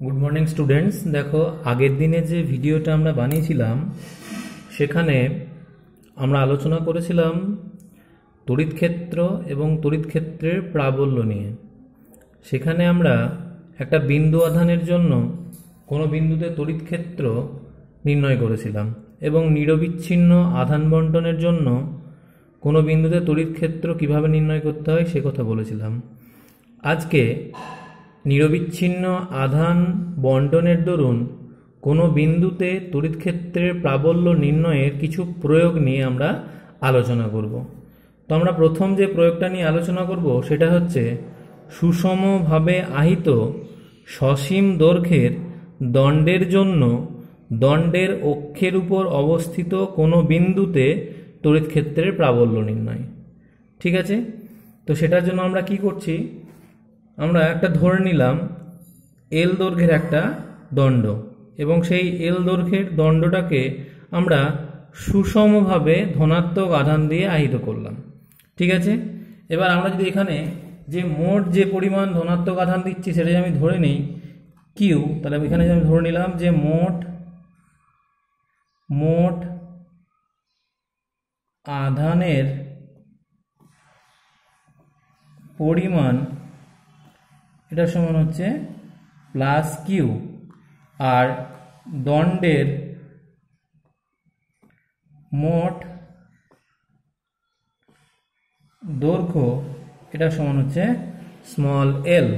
Good morning students. देखो आगेर दिने जे भिडियोटा आमरा बानिয়েছিলাম সেখানে আমরা আলোচনা করেছিলাম তড়িৎ ক্ষেত্র এবং তড়িৎ ক্ষেত্রের প্রাবল্য নিয়ে। সেখানে আমরা একটা বিন্দু আধানের জন্য কোনো বিন্দুতে তড়িৎ ক্ষেত্র নির্ণয় করেছিলাম এবং নিরবিচ্ছিন্ন আধান বণ্টনের জন্য কোনো বিন্দুতে তড়িৎ ক্ষেত্র কিভাবে নির্ণয় করতে হয় সে কথা বলেছিলাম। আজকে নিরবিচ্ছিন্ন আধান বণ্টনের দরুন কোনো বিন্দুতে তড়িৎ ক্ষেত্রের প্রাবল্য নির্ণয়ের কিছু প্রয়োগ নিয়ে আমরা আলোচনা করব। তো আমরা প্রথম যে প্রয়োগটা নিয়ে আলোচনা করব সেটা হচ্ছে সুষমভাবে আহিত সসীম দৈর্ঘ্যের দণ্ডের জন্য দণ্ডের অক্ষের উপর অবস্থিত কোনো বিন্দুতে তড়িৎ ক্ষেত্রের প্রাবল্য নির্ণয়। ঠিক আছে, তো সেটার জন্য আমরা কি করছি, আমরা একটা ধরে নিলাম এল দৈর্ঘ্যের একটা দণ্ড এবং সেই এল দৈর্ঘ্যের দণ্ডটাকে আমরা সুষমভাবে ধনাত্মক আধান দিয়ে আহিত করলাম। ঠিক আছে, এবার আমরা যদি এখানে যে মোট যে পরিমাণ ধনাত্মক আধান দিচ্ছি সেটা যদি আমি ধরে নিই কিউ, তাহলে এখানে আমি ধরে নিলাম যে মোট আধানের পরিমাণ এটা সমান হচ্ছে প্লাস কিউ, আর দণ্ডের মোট দৈর্ঘ্য এটা সমান হচ্ছে স্মল এল।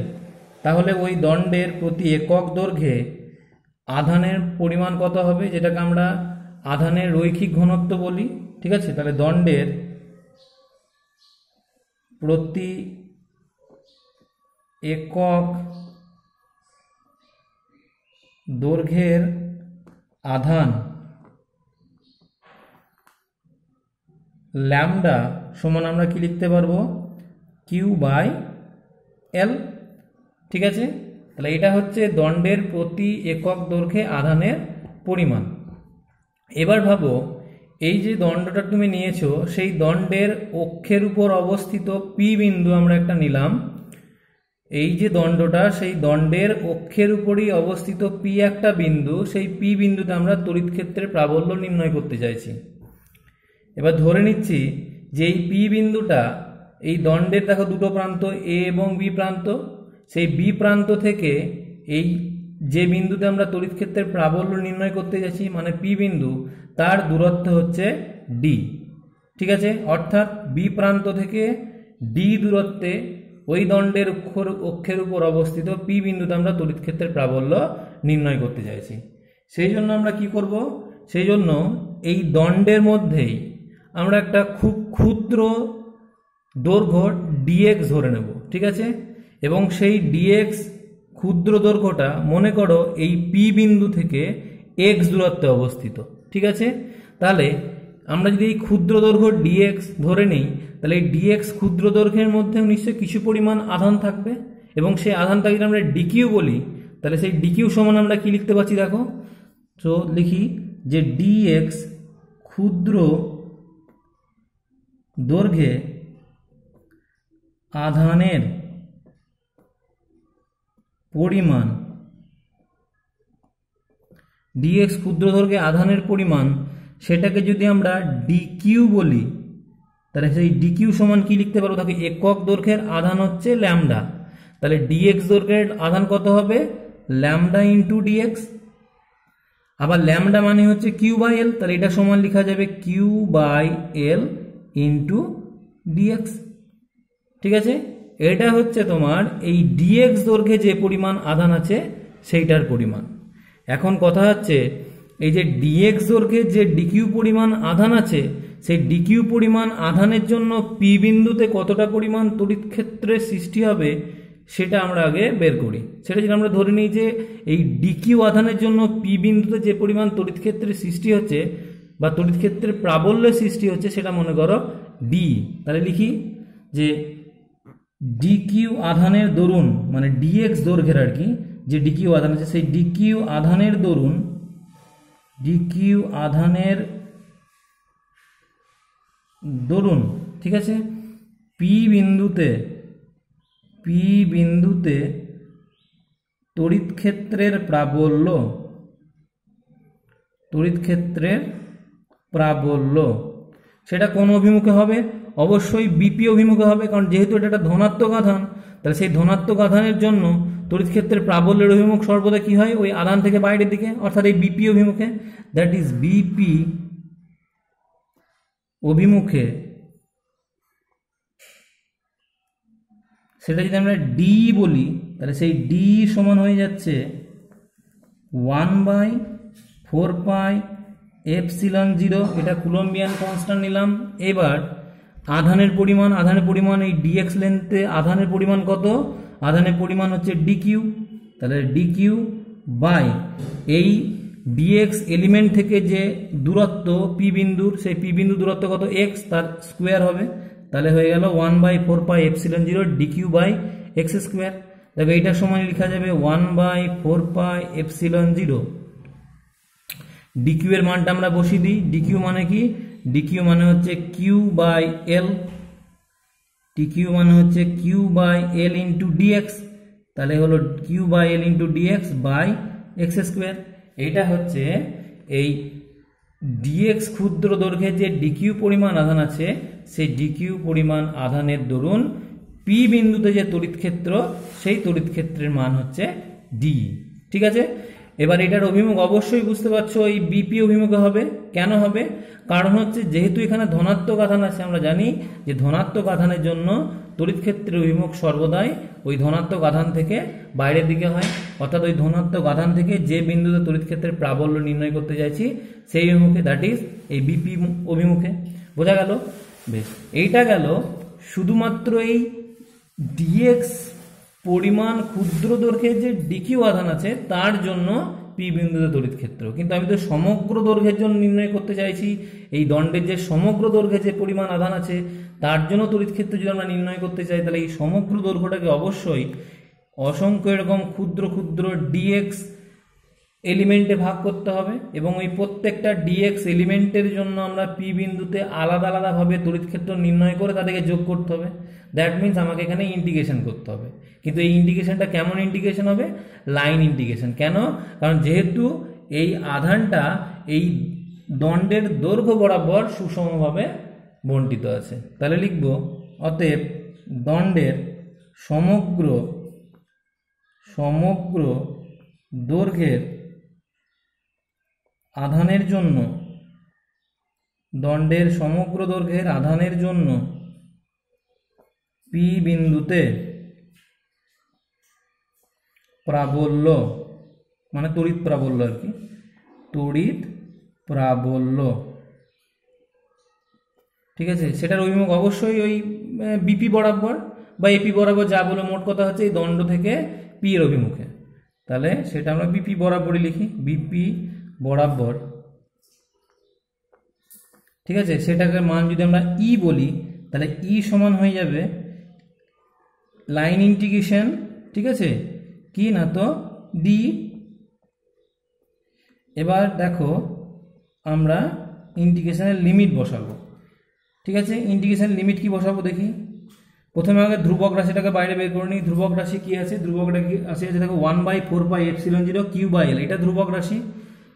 তাহলে ওই দণ্ডের প্রতি একক দৈর্ঘ্যে আধানের পরিমাণ কত হবে, যেটাকে আমরা আধানের রৈখিক ঘনত্ব বলি। ঠিক আছে, তাহলে দণ্ডের প্রতি একক দৈর্ঘ্যের আধান ল্যামডা সমান আমরা কি লিখতে পারবো, কিউ বাই এল। ঠিক আছে, তাহলে এটা হচ্ছে দণ্ডের প্রতি একক দৈর্ঘ্যে আধানের পরিমাণ। এবার ভাবো এই যে দণ্ডটা তুমি নিয়েছো সেই দণ্ডের অক্ষের উপর অবস্থিত পি বিন্দু আমরা একটা নিলাম। এই যে দণ্ডটা সেই দণ্ডের অক্ষের উপরই অবস্থিত পি একটা বিন্দু, সেই পি বিন্দুতে আমরা তড়িৎ ক্ষেত্রের প্রাবল্য নির্ণয় করতে চাইছি। এবার ধরে নিচ্ছি যে এই পি বিন্দুটা এই দণ্ডের দেখো দুটো প্রান্ত এ এবং বি প্রান্ত, সেই বি প্রান্ত থেকে এই যে বিন্দুতে আমরা তড়িৎ ক্ষেত্রের প্রাবল্য নির্ণয় করতে যাচ্ছি মানে পি বিন্দু, তার দূরত্ব হচ্ছে ডি। ঠিক আছে, অর্থাৎ বি প্রান্ত থেকে ডি দূরত্বে ওই দণ্ডের অক্ষের উপর অবস্থিত পি বিন্দুতে আমরা তড়িৎ ক্ষেত্রের প্রাবল্য নির্ণয় করতে চাইছি। সেই জন্য আমরা কি করব, সেই জন্য এই দণ্ডের মধ্যেই আমরা একটা খুব ক্ষুদ্র দৈর্ঘ্য ডিএক্স ধরে নেব। ঠিক আছে, এবং সেই ডিএক্স ক্ষুদ্র দৈর্ঘ্যটা মনে করো এই পি বিন্দু থেকে এক্স দূরত্বে অবস্থিত। ঠিক আছে, তাহলে আমরা যদি এই ক্ষুদ্র দৈর্ঘ্য ডিএক্স ধরে নিই তাহলে এই ডিএক্স ক্ষুদ্র দৈর্ঘ্যের মধ্যে নিশ্চয়ই কিছু পরিমাণ আধান থাকবে এবং সেই আধানটাকে যদি আমরা ডিকিউ বলি তাহলে সেই ডিকিউ সমান আমরা কি লিখতে পাচ্ছি, দেখো তো লিখি যে ডিএক্স ক্ষুদ্র দৈর্ঘ্যে আধানের পরিমাণ, ডিএক্স ক্ষুদ্র দৈর্ঘ্যে আধানের পরিমাণ সেটাকে যদি আমরা ডিকিউ বলি তাহলে সেই ডিকিউ সমান কি লিখতে পারবো, তাকে একক দৈর্ঘ্যের আধান হচ্ছে ল্যামডা। তাহলে ডিএক্স দৈর্ঘ্যের আধান কত হবে, ল্যামডা ইন্টু ডিএক্স। আবার ল্যামডা মানে হচ্ছে কিউ বাই এল, তাহলে এটা সমান লেখা যাবে Q by L into DX. ঠিক আছে, এটা হচ্ছে তোমার এই ডিএক্স দৈর্ঘ্যে যে পরিমাণ আধান আছে সেইটার পরিমাণ। এখন কথা হচ্ছে এই যে ডিএক্স দৈর্ঘ্যের যে ডিকিউ পরিমাণ আধান আছে সেই ডিকিউ পরিমাণ আধানের জন্য পি বিন্দুতে কতটা পরিমাণ তড়িৎ ক্ষেত্রের সৃষ্টি হবে সেটা আমরা আগে বের করি। সেটা যদি আমরা ধরে নিই যে এই ডিকিউ আধানের জন্য পি বিন্দুতে যে পরিমাণ তড়িৎ ক্ষেত্রের সৃষ্টি হচ্ছে বা তড়িৎ ক্ষেত্রের প্রাবল্যের সৃষ্টি হচ্ছে সেটা মনে করো ডি। তাহলে লিখি যে ডিকিউ আধানের দরুন মানে ডিএক্স দৈর্ঘ্যের আর কি যে ডিকিউ আধান আছে সেই ডিকিউ আধানের দরুন ঠিক আছে পি বিন্দুতে তড়িৎ ক্ষেত্রের প্রাবল্য, তড়িৎ ক্ষেত্রের প্রাবল্য সেটা কোন অভিমুখে হবে? অবশ্যই বিপি অভিমুখে হবে, কারণ যেহেতু এটা একটা ধনাত্মক আধান, তাহলে সেই ধনাত্মক আধানের জন্য তড়িৎ ক্ষেত্রের প্রাবল্যের অভিমুখ সর্বদা কি হয়? ওই আধান থেকে বাইরের দিকে, অর্থাৎ এই বিপি অভিমুখে, দ্যাট ইজ বিপি অভিমুখে। সেটা যদি আমরা ডি বলি, তাহলে সেই ডি সমান হয়ে যাচ্ছে 1/4πε0। এটা কুলম্বিয়ান কনস্ট্যান্ট নিলাম। এবার আধানের পরিমাণ এই ডিএক্স লেন্থে আধানের পরিমাণ কত? আধানের পরিমাণ হচ্ছে ডিকিউ। তাহলে ডিকিউ বাই এই ডিএক্স এলিমেন্ট থেকে যে দূরত্ব পি বিন্দুর, সেই পি বিন্দু দূরত্ব কত? এক্স, তার স্কোয়ার হবে। তাহলে হয়ে গেল 1/4πε0 ডিকিউ বাই এক্স স্কোয়ার। দেখো এইটার সমান লেখা যাবে 1/4πε0। ডিকিউ এর মানটা আমরা বসিয়ে দিই। ডিকিউ মানে কি? ডিকিউ মানে হচ্ছে কিউ বাই এল, ডিকিউ মানে হচ্ছে Q by L into DX. তাহলে হলো Q by L into DX by X square. এইটা হচ্ছে এই ডিএক্স ক্ষুদ্র দৈর্ঘ্যের যে ডিকিউ পরিমাণ আধান আছে, সেই ডিকিউ পরিমাণ আধানের দরুন পি বিন্দুতে যে তড়িৎ ক্ষেত্র, সেই তড়িৎ ক্ষেত্রের মান হচ্ছে ডি। ঠিক আছে, এবার এটার অভিমুখ অবশ্যই বুঝতে পারছো এই বিপি অভিমুখে হবে। কেন হবে? কারণ হচ্ছে যেহেতু এখানে ধনাত্মক আধান আছে, আমরা জানি যে ধনাত্মক আধানের জন্য তড়িৎ ক্ষেত্রের অভিমুখ সর্বদাই ওই ধনাত্মক আধান থেকে বাইরের দিকে হয়, অর্থাৎ ওই ধনাত্মক আধান থেকে যে বিন্দুতে তড়িৎ ক্ষেত্রের প্রাবল্য নির্ণয় করতে চাইছি সেই অভিমুখে, দ্যাট ইজ এই বিপি অভিমুখে। বোঝা গেল? বেশ, এইটা গেল শুধুমাত্র এই ডিএক্স পরিমাণ ক্ষুদ্র দৈর্ঘ্যের যে ডিকিউ আধান আছে তার জন্য পি বিন্দুতে তড়িৎ ক্ষেত্র। কিন্তু আমি তো সমগ্র দৈর্ঘ্যের জন্য নির্ণয় করতে চাইছি, এই দণ্ডের যে সমগ্র দৈর্ঘ্যে যে পরিমাণ আধান আছে তার জন্য তড়িৎ ক্ষেত্র যদি আমরা নির্ণয় করতে চাই, তাহলে এই সমগ্র দৈর্ঘ্যটাকে অবশ্যই অসংখ্য এরকম ক্ষুদ্র ক্ষুদ্র ডিএক্স এলিমেন্টে ভাগ করতে হবে, এবং ওই প্রত্যেকটা ডিএক্স এলিমেন্টের জন্য আমরা পি বিন্দুতে আলাদা আলাদাভাবে তড়িৎ ক্ষেত্র নির্ণয় করে তাদেরকে যোগ করতে হবে। দ্যাট মিনস আমাকে এখানে ইন্টিগ্রেশন করতে হবে। কিন্তু এই ইন্টিগ্রেশনটা কেমন ইন্টিগ্রেশন হবে? Line integration. কেন? কারণ যেহেতু এই আধানটা এই দণ্ডের দৈর্ঘ্য বরাবর সুষমভাবে বণ্টিত আছে, তাহলে লিখব অতএব দণ্ডের সমগ্র দৈর্ঘ্যের আধানের জন্য, দণ্ডের সমগ্র দৈর্ঘ্যের আধানের জন্য পি বিন্দুতে প্রাবল্য, মানে তড়িৎ প্রাবল্য আর কি, তড়িৎ প্রাবল্য, ঠিক আছে, সেটার অভিমুখ অবশ্যই ওই বিপি বরাবর বা এপি বরাবর, যা বলে মোট কথা হচ্ছে এই দণ্ড থেকে পি এর অভিমুখে। তাহলে সেটা আমরা বিপি বরাবরই লিখি, বিপি বরাবর। ঠিক আছে, সেটাকে মান যদি আমরা ই বলি, তাহলে ই সমান হয়ে যাবে লাইন ইন্টিগ্রেশন, ঠিক আছে, কি না তো ডি। এবার দেখো আমরা ইন্টিগ্রেশনের লিমিট বসাবো। ঠিক আছে, ইন্টিগ্রেশনের লিমিট কি বসাবো দেখি। প্রথমে আগে ধ্রুবক রাশিটাকে বাইরে বের করে নিই। ধ্রুবক রাশি কি আছে? ধ্রুবক রাশি আছে দেখো 1/4πε0 কিউ বাই এল, এটা ধ্রুবক রাশি।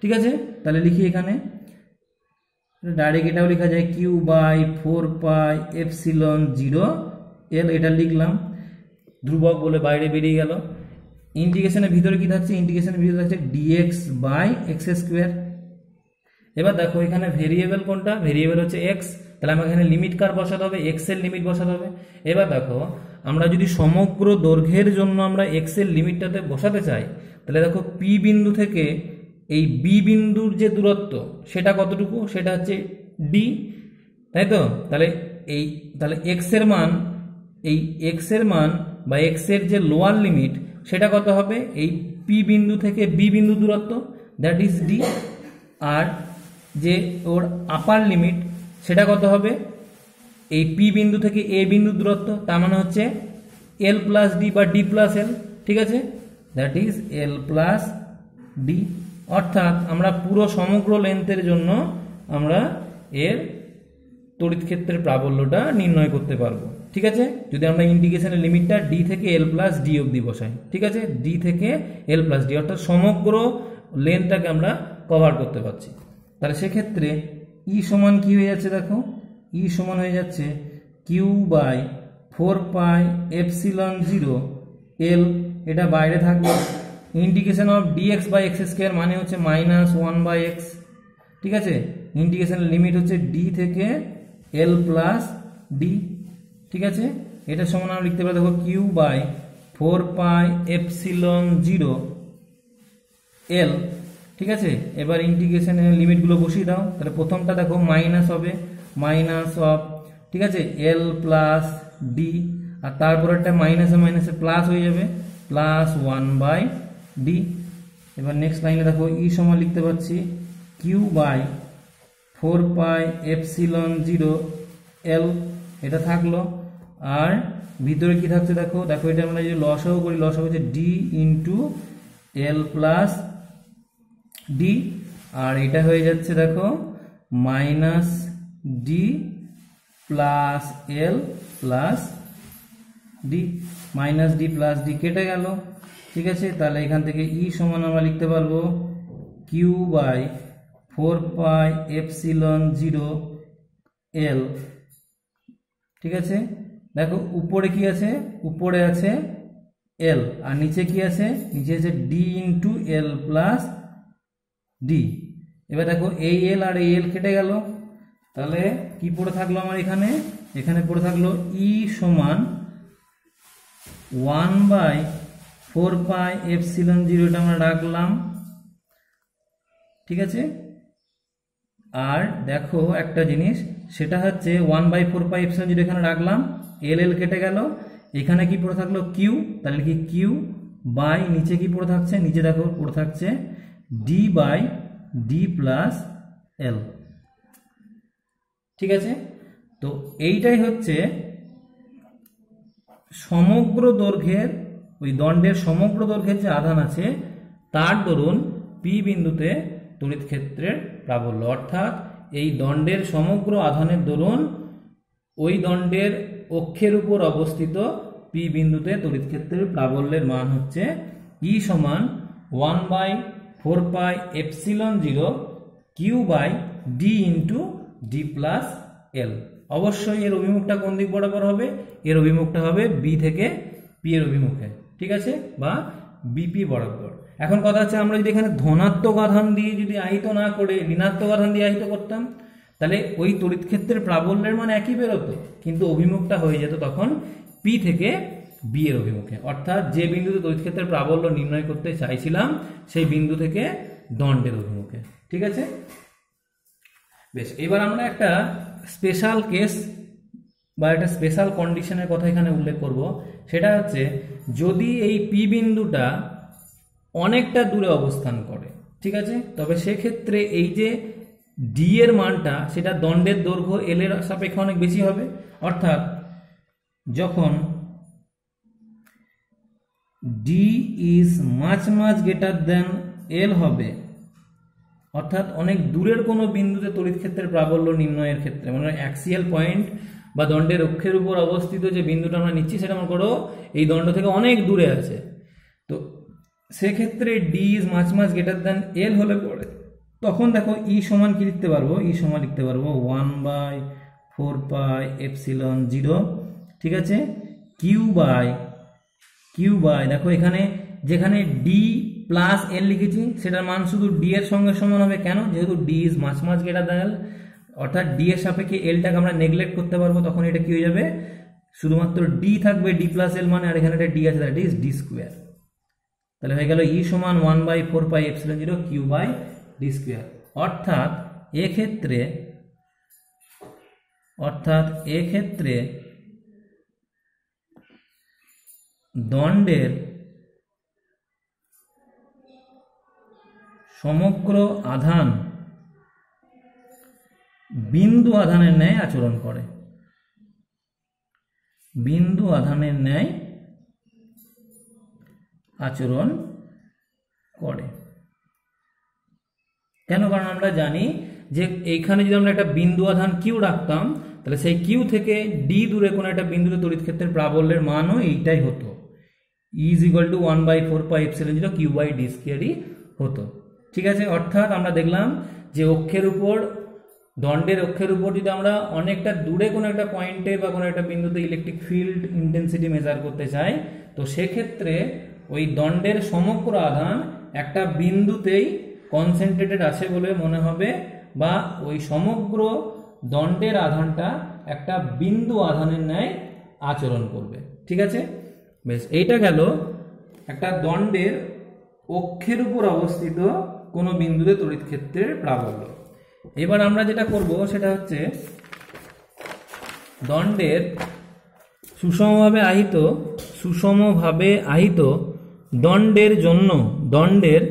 ঠিক আছে, তাহলে লিখি এখানে ডাইরেক্ট এটাও লেখা যায় কিউ বাই 4πε0 এল, এটা লিখলাম, ধ্রুবক বলে বাইরে বেরিয়ে গেল। ইন্টিগ্রেশনের ভিতরে কি থাকছে? ইন্টিগ্রেশনের ভিতরে থাকছে ডিএক্স বাই এক্স স্কোয়ার। এবার দেখো এখানে ভেরিয়েবল কোনটা? ভেরিয়েবল হচ্ছে এক্স, তাহলে আমাকে এখানে লিমিট কার বসাতে হবে? এক্স এর লিমিট বসাতে হবে। এবার দেখো আমরা যদি সমগ্র দৈর্ঘ্যের জন্য আমরা এক্স এর লিমিটটাতে বসাতে চাই, তাহলে দেখো পি বিন্দু থেকে এই বি বিন্দুর যে দূরত্ব সেটা কতটুকু? সেটা হচ্ছে ডি, তাই তো? তাহলে এক্স এর মান, এই এক্স এর মান বা এক্স এর যে লোয়ার লিমিট সেটা কত হবে? এই পি বিন্দু থেকে বি বিন্দু দূরত্ব, দ্যাট ইজ ডি। আর যে ওর আপার লিমিট সেটা কত হবে? এই পি বিন্দু থেকে এ বিন্দু দূরত্ব, তার মানে হচ্ছে এল প্লাস ডি বা ডি প্লাস এল। ঠিক আছে, that is L plus D. অর্থাৎ আমরা পুরো সমগ্র লেন্থের জন্য আমরা এর তড়িৎ ক্ষেত্রের প্রাবল্যটা নির্ণয় করতে পারবো। ঠিক আছে, যদি আমরা ইন্টিগ্রেশনের লিমিটটা ডি থেকে এল প্লাস ডি অবধি বসাই, ঠিক আছে, ডি থেকে এল প্লাস ডি, অর্থাৎ সমগ্র লেন্থটাকে আমরা কভার করতে পারছি। তাহলে সেক্ষেত্রে ই সমান কি হয়ে যাচ্ছে, দেখো ই সমান হয়ে যাচ্ছে Q by 4 pi epsilon 0 L, এটা বাইরে থাকবে। Integration of DX by X square মানে হচ্ছে -1/x, ঠিক আছে, ইন্টিগ্রেশনের লিমিট হচ্ছে ডি থেকে এল প্লাস ডি, ঠিক আছে, এটা সমান আমরা লিখতে পারি দেখো কিউ বাই 4 পাই এপসিলন 0 এল, ঠিক আছে। এবার ইন্টিগ্রেশনের লিমিটগুলো বসিয়ে দাও, তাহলে প্রথমটা দেখো মাইনাস হবে, মাইনাস অফ, ঠিক আছে, এল প্লাস ডি, আর তারপর একটা মাইনাসে মাইনাসে প্লাস হয়ে যাবে +1/d। এবার নেক্সট লাইনে দেখো ই সমান লিখতে পাচ্ছি Q by 4 pi epsilon 0 L, এটা থাকলো। আর ভিতরে কি থাকছে দেখো, দেখো এটা আমরা যদি লসাগু করি, লসাগু হচ্ছে D into L plus D, আর এটা হয়ে যাচ্ছে দেখো minus D plus L plus D, minus D plus D কেটে গেল, ঠিক আছে। তাহলে এখান থেকে ই সমান আমরা লিখতে পারবো কিউ বাই 4 পাই এপসিলন 0 এল, ঠিক আছে। দেখো উপরে কি আছে, উপরে আছে এল, আর নিচে কি আছে, নিচে আছে D into L plus D. এবার দেখো এই এল আর এই এল কেটে গেল, তাহলে কি পড়ে থাকলো আমার এখানে, এখানে পড়ে থাকলো ই সমান 1/4 পাই এপসিলন 0, এটা আমরা রাখলাম, ঠিক আছে। আর দেখো একটা জিনিস, সেটা হচ্ছে 1/4 পাই এপসিলন 0 এখানে রাখলাম, এল এল কেটে গেল, এখানে কি পড়ে থাকলো কিউ, তাহলে কি কিউ বাই নিচে কি পড়ে থাকছে, নিচে দেখো পড়ে থাকছে ডি বাই ডি প্লাস এল, ঠিক আছে। তো এইটাই হচ্ছে সমগ্র দৈর্ঘ্যের, ওই দণ্ডের সমগ্র দৈর্ঘ্যের যে আধান আছে তার দরুন পি বিন্দুতে তড়িৎ ক্ষেত্রের প্রাবল্য, অর্থাৎ এই দণ্ডের সমগ্র আধানের দরুন ওই দণ্ডের অক্ষের উপর অবস্থিত পি বিন্দুতে তড়িৎ ক্ষেত্রের প্রাবল্যের মান হচ্ছে ই সমান 1/4 pi epsilon 0 Q by D into D plus L. অবশ্যই এর অভিমুখটা কোন দিক বরাবর হবে, এর অভিমুখটা হবে বি থেকে পি এর অভিমুখে, ঠিক আছে, বা বিপি বরাবর। এখন কথা হচ্ছে আমরা যদি এখানে ধনাত্মক আধান দিয়ে যদি আহিত না করে ঋণাত্মক আধান দিয়ে আহিত করতাম, তাহলে ওই তড়িৎ ক্ষেত্রের প্রাবল্যের মান একই বেরোতো, কিন্তু অভিমুখটা হয়ে যেত তখন পি থেকে বি এর অভিমুখে, অর্থাৎ যে বিন্দুতে তড়িৎ ক্ষেত্রের প্রাবল্য নির্ণয় করতে চাইছিলাম সেই বিন্দু থেকে দণ্ডের অভিমুখে, ঠিক আছে। বেশ, এবার আমরা একটা স্পেশাল কেস বা একটা স্পেশাল কন্ডিশনের কথা এখানে উল্লেখ করব, সেটা হচ্ছে যদি এই পি বিন্দুটা অনেকটা দূরে অবস্থান করে, ঠিক আছে, তবে সেক্ষেত্রে এই যে ডি এর মানটা সেটা দণ্ডের দৈর্ঘ্য এল এর সাপেক্ষে অনেক বেশি হবে, অর্থাৎ যখন D is much greater than L হবে, অর্থাৎ অনেক দূরের কোনো বিন্দুতে তড়িৎ ক্ষেত্রের প্রাবল্য নির্ণয়ের ক্ষেত্রে, মানে অ্যাক্সিয়াল পয়েন্ট বা দণ্ডের অক্ষের উপর অবস্থিত যে বিন্দুটা আমরা নিচ্ছি সেটা মনে করো এই দণ্ড থেকে অনেক দূরে আছে, তো সেক্ষেত্রে D is much greater than L হলে পরে তখন দেখো ই সমান কি লিখতে পারবো, ই সমান লিখতে পারবো 1/4 পাই এপসিলন 0, ঠিক আছে, কিউ বাই দেখো এখানে যেখানে ডি প্লাস এল লিখেছি সেটার মান শুধু ডি এর সঙ্গে সমান হবে, কেন, যেহেতু D is much greater than L, অর্থাৎ ডি এর সাপেক্ষে এলটাকে আমরা নেগলেক্ট করতে পারবো, তখন এটা কি হয়ে যাবে, শুধুমাত্র ডি থাকবে, ডি প্লাস এল মানে, আর এখানে একটা ডি আছে, দ্যাট ইজ ডি স্কোয়ার। তাহলে হয়ে গেল ই সমান 1/4 pi epsilon 0 Q by D square, অর্থাৎ এক্ষেত্রে দণ্ডের সমগ্র আধান বিন্দু আধানের ন্যায় আচরণ করে, বিন্দু আধানের ন্যায় আচরণ করে। কেন, কারণ আমরা জানি যে এইখানে যদি আমরা একটা বিন্দু আধান কিউ রাখতাম তাহলে সেই কিউ থেকে ডি দূরে কোনো একটা বিন্দুতে তড়িৎ ক্ষেত্রের প্রাবল্যের মানও এইটাই হতো, is equal to 1/4 pi epsilon 0 Q by D স্কয়ারই হতো। ঠিক আছে, অর্থাৎ আমরা দেখলাম যে অক্ষের উপর, দণ্ডের অক্ষের উপর যদি আমরা অনেকটা দূরে কোনো একটা পয়েন্টে বা কোনো একটা বিন্দুতে ইলেকট্রিক ফিল্ড ইন্টেন্সিটি মেজার করতে চাই, তো সেক্ষেত্রে ওই দণ্ডের সমগ্র আধান একটা বিন্দুতেই কনসেন্ট্রেটেড আছে বলে মনে হবে, বা ওই সমগ্র দণ্ডের আধানটা একটা বিন্দু আধানের ন্যায় আচরণ করবে। ঠিক আছে, বেশ, এইটা গেল একটা দণ্ডের অক্ষের উপর অবস্থিত কোনো বিন্দুতে তড়িৎ ক্ষেত্রের প্রাবল্য। এবার আমরা যেটা করব সেটা হচ্ছে দণ্ডের সুষমভাবে আহিত দণ্ডের জন্য দণ্ডের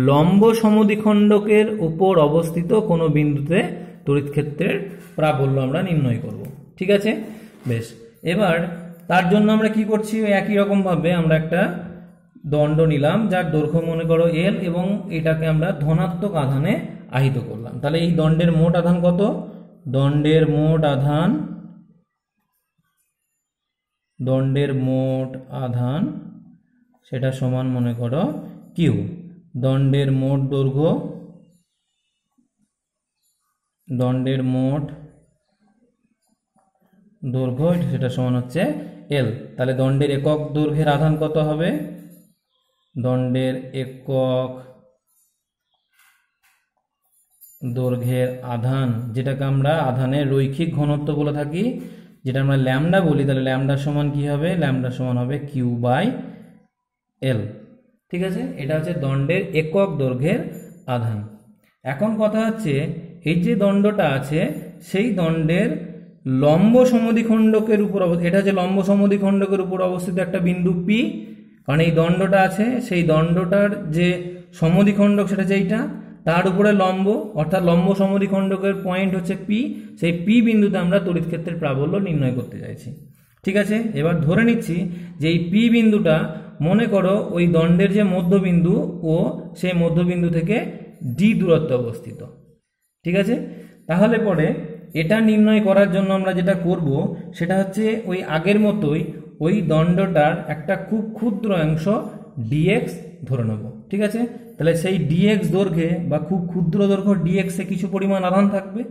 লম্ব সমদ্বিখণ্ডকের উপর অবস্থিত কোনো বিন্দুতে তড়িৎ ক্ষেত্রের প্রাবল্য আমরা নির্ণয় করব। ঠিক আছে, বেশ, এবার তার জন্য আমরা কি করছি, একই রকম ভাবে আমরা একটা দণ্ড নিলাম যার দৈর্ঘ্য মনে করো এল, এবং এটাকে আমরা ধনাত্মক আধানে আহিত করলাম। তাহলে এই দণ্ডের মোট আধান কত? দণ্ডের মোট আধান সেটা সমান মনে করো কিউ। দণ্ডের মোট দৈর্ঘ্য সেটা সমান হচ্ছে এল। তাহলে দণ্ডের একক দৈর্ঘ্যের আধান কত হবে? দণ্ডের একক দৈর্ঘ্যের আধান, যেটাকে আমরা আধানের রৈখিক ঘনত্ব বলে থাকি, যেটা আমরা ল্যামডা বলি, তাহলে ল্যামডা সমান কি হবে? ল্যামডা সমান হবে কিউ বাই এল। ঠিক আছে, এটা হচ্ছে দণ্ডের একক দৈর্ঘ্যের আধান। এখন কথা হচ্ছে এই যে দণ্ডটা আছে সেই দণ্ডের লম্ব সমদ্বিখণ্ডকের উপর, এটা হচ্ছে লম্ব সমদ্বিখণ্ডকের উপর অবস্থিত একটা বিন্দু পি, কারণ এই দণ্ডটা আছে সেই দণ্ডটার যে সমদ্বিখণ্ডক সেটা হচ্ছে এইটা, তার উপরে লম্ব, অর্থাৎ লম্ব সমদ্বিখণ্ডকের পয়েন্ট হচ্ছে পি, সেই পি বিন্দুতে আমরা তড়িৎ ক্ষেত্রের প্রাবল্য নির্ণয় করতে চাইছি। ঠিক আছে, এবার ধরে নিচ্ছি যে এই পি বিন্দুটা মনে করো ওই দণ্ডের যে মধ্যবিন্দু ও সেই মধ্যবিন্দু থেকে ডি দূরত্বে অবস্থিত। ঠিক আছে, তাহলে পরে এটা নির্ণয় করার জন্য আমরা যেটা করব সেটা হচ্ছে ওই আগের মতোই ওই দণ্ডটার একটা খুব ক্ষুদ্র অংশ ডিএক্স ধরে নেব। ঠিক আছে, তাহলে সেই ডিএক্স দৈর্ঘ্যে বা খুব ক্ষুদ্র দৈর্ঘ্য ডিএক্সে কিছু পরিমাণ আধান থাকবে,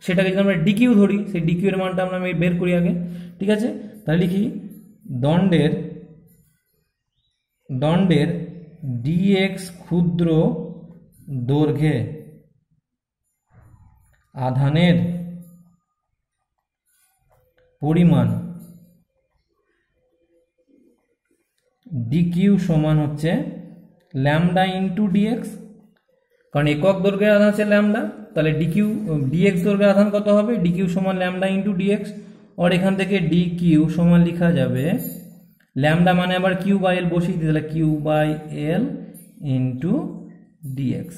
সেটাকে যদি আমরা ডিকিউ ধরি, সেই ডিকিউ এর মানটা আমরা বের করি আগে। ঠিক আছে, তাহলে লিখি দণ্ডের ডিএক্স ক্ষুদ্র দৈর্ঘ্যে আধানের পরিমাণ ডিকিউ সমান হচ্ছে ল্যামডা ইন্টু ডিএক্স, কারণ একক দৈর্ঘ্যের আধান হচ্ছে ল্যামডা, তাহলে ডিকিউ ডিএক্স দৈর্ঘ্যের আধান কত হবে? ডিকিউ সমান ল্যামডা ইন্টু ডিএক্স, আর এখান থেকে ডিকিউ সমান লেখা যাবে ল্যামডা মানে আবার কিউ বাই এল বসিয়ে দিই, তাহলে Q by L into DX.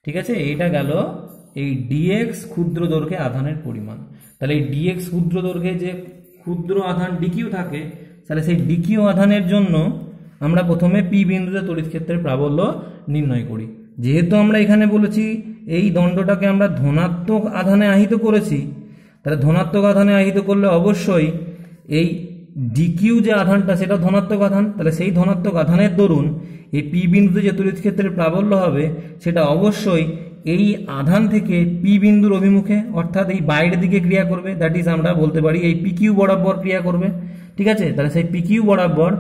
ঠিক আছে, এইটা গেল এই ডিএক্স ক্ষুদ্র দৈর্ঘ্যে আধানের পরিমাণ। তাহলে এই ডিএক্স ক্ষুদ্র দৈর্ঘ্যে যে ক্ষুদ্র আধান ডিকিউ থাকে, তাহলে সেই ডিকিউ আধানের জন্য আমরা প্রথমে পি বিন্দুতে তড়িৎ ক্ষেত্রের প্রাবল্য নির্ণয় করি। যেহেতু আমরা এখানে বলেছি এই দণ্ডটাকে আমরা ধনাত্মক আধানে আহিত করেছি, তাহলে ধনাত্মক আধানে আহিত করলে অবশ্যই এই ডিকিউ যে আধানটা সেটা ধনাত্মক আধান, তাহলে সেই ধনাত্মক আধানের দরুন এই পি বিন্দুতে যে তড়িৎ ক্ষেত্রের প্রাবল্য হবে সেটা অবশ্যই এই আধান থেকে পি বিন্দুর অভিমুখে, অর্থাৎ এই বাইরের দিকে ক্রিয়া করবে, দ্যাট ইজ আমরা বলতে পারি এই পি কিউ বরাবর ক্রিয়া করবে। ঠিক আছে, তাহলে সেই পি কিউ বরাবর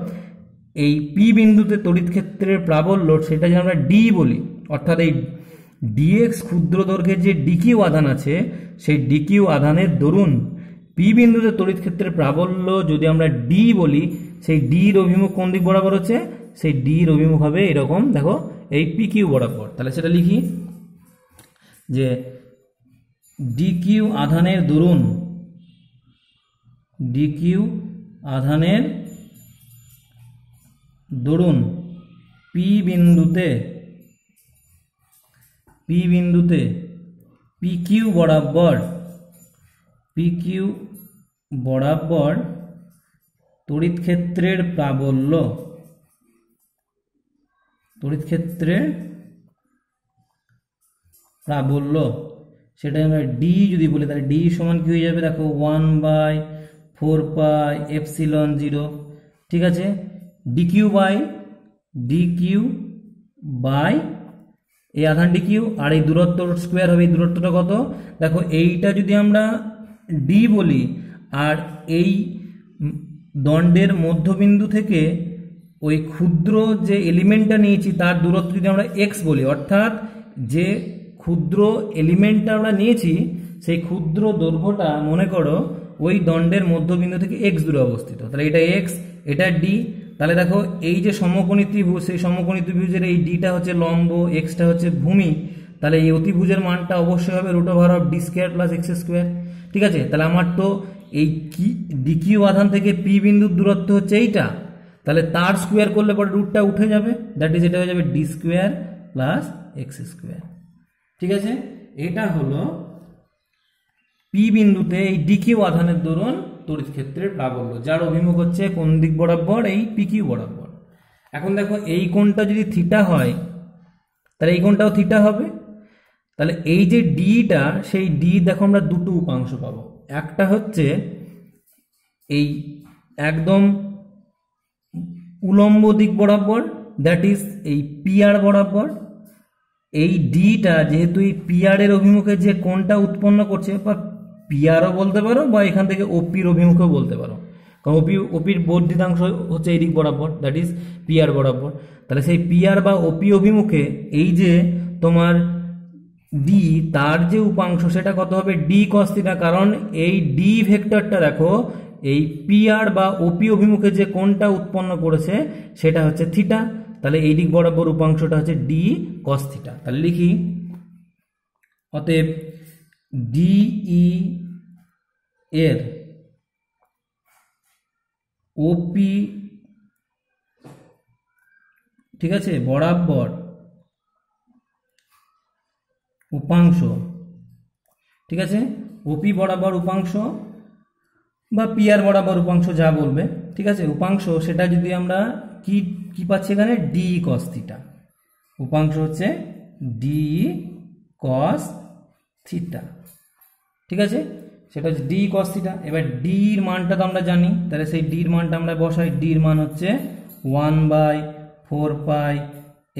এই পি বিন্দুতে তড়িৎ ক্ষেত্রের প্রাবল্য সেটা যদি আমরা ডি বলি, অর্থাৎ এই ডিএক্স ক্ষুদ্র দৈর্ঘ্যের যে ডিকিউ আধান আছে সেই ডিকিউ আধানের দরুন পি বিন্দুতে তড়িৎ ক্ষেত্রের প্রাবল্য যদি আমরা ডি বলি, সেই ডির অভিমুখ কোন দিক বরাবর হচ্ছে? সেই ডির অভিমুখ হবে এরকম, দেখো এই পি কিউ বরাবর। তাহলে সেটা লিখি যে ডিকিউ আধানের দরুন, ডিকিউ আধানের দরুন পি বিন্দুতে পি কিউ বরাবর তড়িৎ ক্ষেত্রের প্রাবল্য সেটা আমরা ডি যদি বলি তাহলে ডি সমান কি হয়ে যাবে, দেখো 1/4 পাই এপসিলন 0, ঠিক আছে। ডিকিউ বাই এই আধান ডিকিউ আর এই দূরত্ব স্কোয়ার হবে, এই দূরত্বটা কত, দেখো এইটা যদি আমরা ডি বলি আর এই দণ্ডের মধ্যবিন্দু থেকে ওই ক্ষুদ্র যে এলিমেন্টটা নিয়েছি তার দূরত্ব যদি আমরা এক্স বলি, অর্থাৎ যে ক্ষুদ্র এলিমেন্টটা আমরা নিয়েছি সেই ক্ষুদ্র দৈর্ঘ্যটা মনে করো ওই দণ্ডের মধ্যবিন্দু থেকে এক্স দূরে অবস্থিত, তাহলে এটা এক্স, এটা ডি। তাহলে দেখো এই যে সমকোণী ত্রিভুজ, সেই সমকোণী ত্রিভুজের এই ডিটা হচ্ছে লম্ব, এক্সটা হচ্ছে ভূমি, তাহলে এই অতিভুজের মানটা অবশ্যই হবে √d² + x², ঠিক আছে। তাহলে আমার তো এই কি ডিকিউ আধান থেকে পি বিন্দুর দূরত্ব হচ্ছে এইটা, তাহলে তার স্কোয়ার করলে পরে রুটটা উঠে যাবে, দ্যাট ইজ এটা হয়ে যাবে d² + x², ঠিক আছে। এটা হলো পি বিন্দুতে এই ডিকিউ আধানের দরুন তড়িৎ ক্ষেত্রের প্রাবল্য, যার অভিমুখ হচ্ছে কোন দিক বরাবর, এই পিকিউ বরাবর। এখন দেখো এই কোণটা যদি থিটা হয় তাহলে এই কোণটাও থিটা হবে, তাহলে এই যে ডিটা, সেই ডি দেখো আমরা দুটো উপাংশ পাবো, একটা হচ্ছে এই একদম উলম্ব দিক বরাবর, দ্যাট ইজ এই পিআর বরাবর। এই ডিটা যেহেতু এই পিআর এর অভিমুখে যে কোণটা উৎপন্ন করছে, বা পিআরও বলতে পারো বা এখান থেকে ওপির অভিমুখেও বলতে পারো, কারণ ওপির বর্ধিতাংশ হচ্ছে এই দিক বরাবর, দ্যাট ইজ পিআর বরাবর। তাহলে সেই পিআর বা ওপি অভিমুখে এই যে তোমার ডি, তার যে উপাংশ সেটা কত হবে, ডি কস থিটা, কারণ এই ডি ভেক্টরটা দেখো এই পিআর বা ওপি অভিমুখে যে কোণটা উৎপন্ন করেছে সেটা হচ্ছে থিটা, তাহলে এই দিক বরাবর উপাংশটা হচ্ছে ডি কস থিটা। তাহলে লিখি অতএব ডিই এর ওপি, ঠিক আছে, বরাবর উপাংশ, ঠিক আছে, ওপি বরাবর উপাংশ বা পিআর বরাবর উপাংশ যা বলবে, ঠিক আছে, উপাংশ সেটা যদি আমরা কি কি পাচ্ছি এখানে, ডি কস থিটা, উপাংশ হচ্ছে ডি কস থিটা, ঠিক আছে, সেটা হচ্ছে ডি কস থিটা। এবার ডির মানটা তো আমরা জানি, তাহলে সেই ডির মানটা আমরা বসাই, ডির মান হচ্ছে 1/4 পাই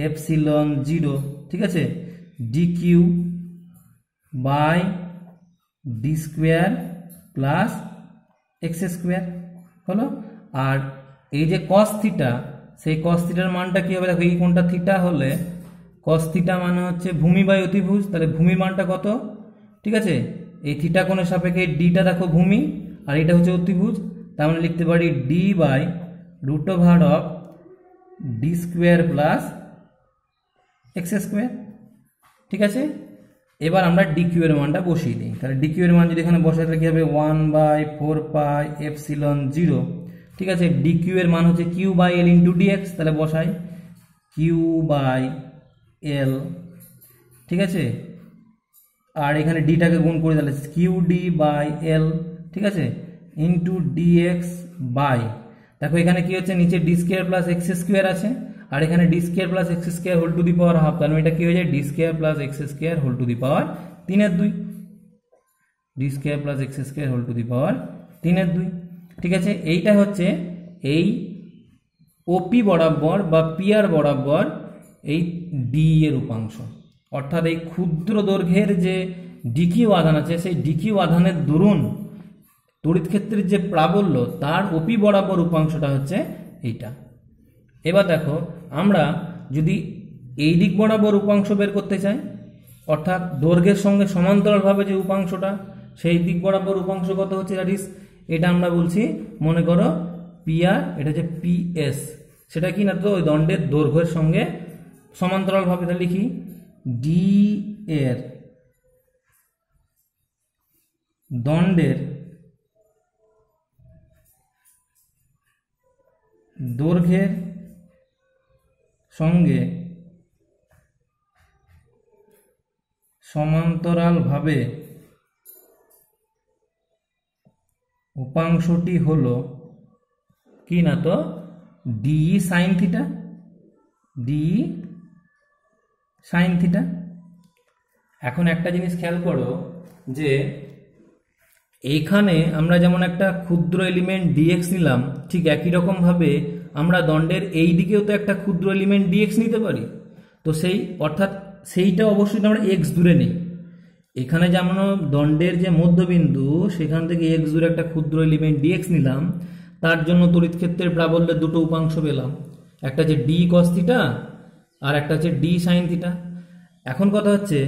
এপসিলন 0, ঠিক আছে, ডিকিউ বাই d² + x² হলো। আর এই যে কস থিটা, সেই কস থিটার মানটা কি হবে, দেখো এই কোণটা থিটা হলে কস থিটা মানে হচ্ছে ভূমি বাই অতিভুজ, তাহলে ভূমির মানটা কত, ঠিক আছে, এই থিটা কোণের সাপেক্ষে ডিটা দেখো ভূমি আর এটা হচ্ছে অতিভুজ, তার মানে লিখতে পারি d/√d² + x², ঠিক আছে। এবার আমরা ডিকিউ এর মানটা বসিয়ে দিই, তাহলে ডিকিউ এর মান যদি এখানে বসাই তাহলে কি হবে 1/4 পাই এপসিলন 0, ঠিক আছে। ডিকিউ এর মান হচ্ছে q/l × dx, তাহলে বসাই q/l, ঠিক আছে, আর এখানে ডিটাকে গুণ করে তাহলে qd/l, ঠিক আছে, ইন্টু dx বাই, দেখো এখানে কি হচ্ছে নিচে d² + x² আছে আর এখানে d² + x² whole to the power half, তাহলে এটা কি হয়ে যায় d² + x² whole to the power 3/2, d² + x² whole to the power 3/2, ঠিক আছে। এইটা হচ্ছে এই ওপি বরাবর বা পিআর বরাবর এই ডি এর উপাংশ, অর্থাৎ এই ক্ষুদ্র দৈর্ঘ্যের যে ডিকিউ আধান আছে সেই ডিকিউ আধানের দরুন তড়িৎ ক্ষেত্রের যে প্রাবল্য তার ওপি বরাবর উপাংশটা হচ্ছে এইটা। এবার দেখো আমরা যদি এই দিক বরাবর উপাংশ বের করতে চাই, অর্থাৎ দৈর্ঘ্যের সঙ্গে সমান্তরালভাবে যে উপাংশটা, সেই দিক বরাবর উপাংশ কত হচ্ছে, দ্যাট ইজ এটা আমরা বলছি মনে করো পিআর, এটা হচ্ছে পিএস, সেটা কি না, তো ওই দণ্ডের দৈর্ঘ্যের সঙ্গে সমান্তরালভাবে, তাহলে লিখি ডি এর দণ্ডের দৈর্ঘ্যের সঙ্গে সমান্তরালভাবে উপাংশটি হলো কি না, তো D sine theta, D sine theta. এখন একটা জিনিস খেয়াল করো যে এইখানে আমরা যেমন একটা ক্ষুদ্র এলিমেন্ট ডিএক্স নিলাম, ঠিক একই রকমভাবে আমরা দণ্ডের এই দিকেও তো একটা ক্ষুদ্র এলিমেন্ট ডিএক্স নিতে পারি। তো সেই অর্থাৎ সেইটা অবশ্যই আমরা এক্স দূরে নেই। এখানে যেমন দণ্ডের যে মধ্যবিন্দু সেখান থেকে এক্স দূরে একটা ক্ষুদ্র এলিমেন্ট ডিএক্স নিলাম, তার জন্য তড়িৎ ক্ষেত্রের প্রাবল্যের দুটো উপাংশ পেলাম, একটা হচ্ছে ডি কস থিটা আর একটা হচ্ছে ডি সাইন থিটা। এখন কথা হচ্ছে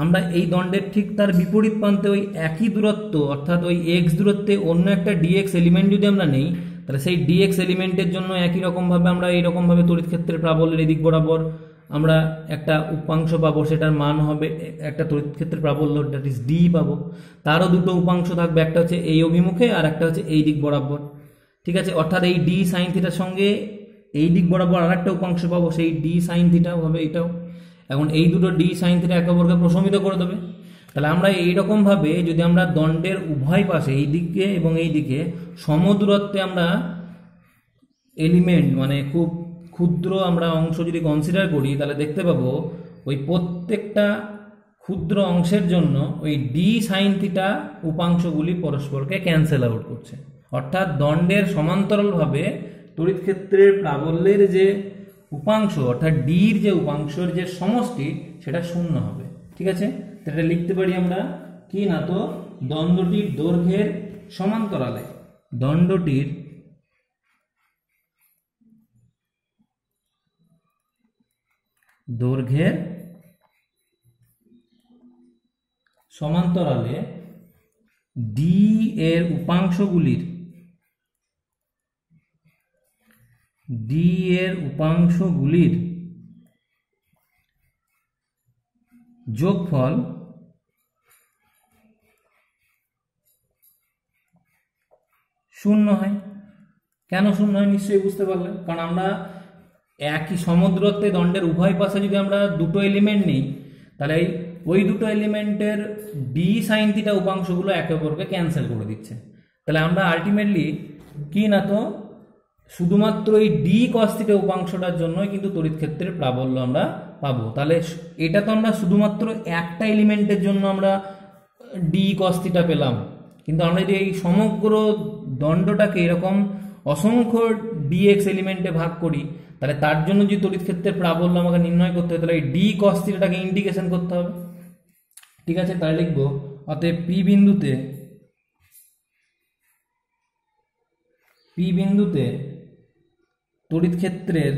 আমরা এই দণ্ডের ঠিক তার বিপরীত প্রান্তে ওই একই দূরত্ব অর্থাৎ ওই এক্স দূরত্বে অন্য একটা ডিএক্স এলিমেন্ট যদি আমরা নেই, তাহলে সেই ডিএক্স এলিমেন্টের জন্য একই রকমভাবে আমরা এইরকমভাবে তড়িৎ ক্ষেত্রের প্রাবল্যের এদিক বরাবর আমরা একটা উপাংশ পাবো, সেটার মান হবে একটা তড়িৎ ক্ষেত্রের প্রাবল্য দ্যাট ইজ ডি পাবো। তারও দুটো উপাংশ থাকবে, একটা হচ্ছে এই অভিমুখে আর একটা হচ্ছে এই দিক বরাবর। ঠিক আছে, অর্থাৎ এই ডি সাইন থিটার সঙ্গে এই দিক বরাবর আর একটা উপাংশ পাবো, সেই ডি সাইন থিটা হবে এটাও। এখন এই দুটো ডি সাইন থিটা একে অপরকে প্রশমিত করে দেবে। তাহলে আমরা এইরকমভাবে যদি আমরা দণ্ডের উভয় পাশে এই দিকে এবং এই দিকে সমদূরত্বে আমরা এলিমেন্ট মানে খুব ক্ষুদ্র আমরা অংশ যদি কনসিডার করি, তাহলে দেখতে পাবো ওই প্রত্যেকটা ক্ষুদ্র অংশের জন্য ওই ডি সাইন থিটা উপাংশগুলি পরস্পরকে ক্যান্সেল আউট করছে। অর্থাৎ দণ্ডের সমান্তরালভাবে তড়িৎ ক্ষেত্রের প্রাবল্যের যে উপাংশ অর্থাৎ ডির যে উপাংশের যে সমষ্টি সেটা শূন্য হবে। ঠিক আছে, এটা লিখতে পারি আমরা কি না, তো দণ্ডটির দৈর্ঘ্যের সমান্তরালে দণ্ডটির দৈর্ঘ্যের সমান্তরালে ডি এর উপাংশগুলির যোগফল শূন্য হয়। কেন শূন্য হয় নিশ্চয়ই বুঝতে পারলেন, কারণ আমরা একই সমদূরত্বে দণ্ডের উভয় পাশে যদি আমরা দুটো এলিমেন্ট নিই, তাহলে ওই দুটো এলিমেন্টের ডি সাইন থিটা উপাংশগুলো একে অপরকে ক্যান্সেল করে দিচ্ছে। তাহলে আমরা আলটিমেটলি কি না, তো শুধুমাত্র এই ডি কস থিটা উপাংশটার জন্যই কিন্তু তড়িৎ ক্ষেত্রের প্রাবল্য আমরা পাবো। তাহলে এটা তো আমরা শুধুমাত্র একটা এলিমেন্টের জন্য আমরা ডি কস থিটা পেলাম, কিন্তু আমরা যদি এই সমগ্র দণ্ডটাকে এরকম অসংখ্য ডিএক্স এলিমেন্টে ভাগ করি, তাহলে তার জন্য যদি তড়িৎ ক্ষেত্রের প্রাবল্য আমাকে নির্ণয় করতে হয়, তাহলে এই ডি কস থিটাটাকে ইন্টিগ্রেশন করতে হবে। ঠিক আছে, তাই লিখবো অতএব পি বিন্দুতে তড়িৎ ক্ষেত্রের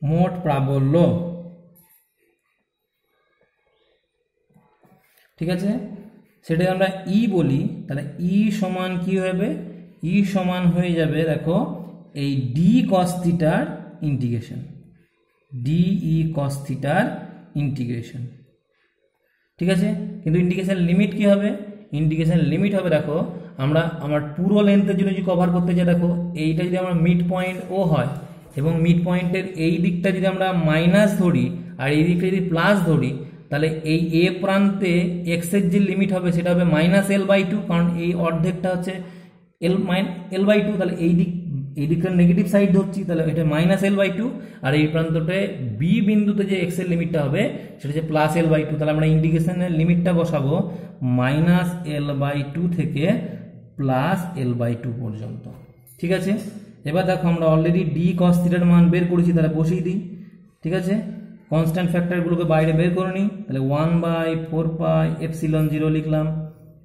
মোট প্রাবল্য, ঠিক আছে, সেটা আমরা ই বলি। তাহলে ই সমান কি হবে, ই সমান হয়ে যাবে দেখো এই ডি কস থিটার ইন্টিগ্রেশন, ডি ই কস থিটার ইন্টিগ্রেশন। ঠিক আছে, কিন্তু ইন্টিগ্রেশন লিমিট কি হবে, ইন্টিগ্রেশন লিমিট হবে দেখো আমরা আমার পুরো লেন্থের জন্য যদি কভার করতে চাই, দেখো এইটা যদি আমরা মিড পয়েন্ট ও হয় এবং মিড পয়েন্টের এই দিকটা যদি আমরা মাইনাস ধরি আর এই দিকটা যদি প্লাস ধরি, তাহলে এই এ প্রান্তে এক্স এর যে লিমিট হবে সেটা হবে -l/2, কারণ এই অর্ধেকটা হচ্ছে l/2। তাহলে এই দিকটা নেগেটিভ সাইড ধরছি, তাহলে এটা -l/2, আর এই প্রান্ততে বি বিন্দুতে যে এক্স এর লিমিটটা হবে সেটা হচ্ছে +l/2। তাহলে আমরা ইন্টিগ্রেশনের লিমিটটা বসাবো -l/2 থেকে +l/2 পর্যন্ত। ঠিক আছে, এবার দেখো আমরা অলরেডি ডি কস থিটার মান বের করেছি, তাহলে বসিয়ে দিই। ঠিক আছে, কনস্ট্যান্ট ফ্যাক্টরগুলোকে বাইরে বের করে নিই, তাহলে 1/4πε0 লিখলাম।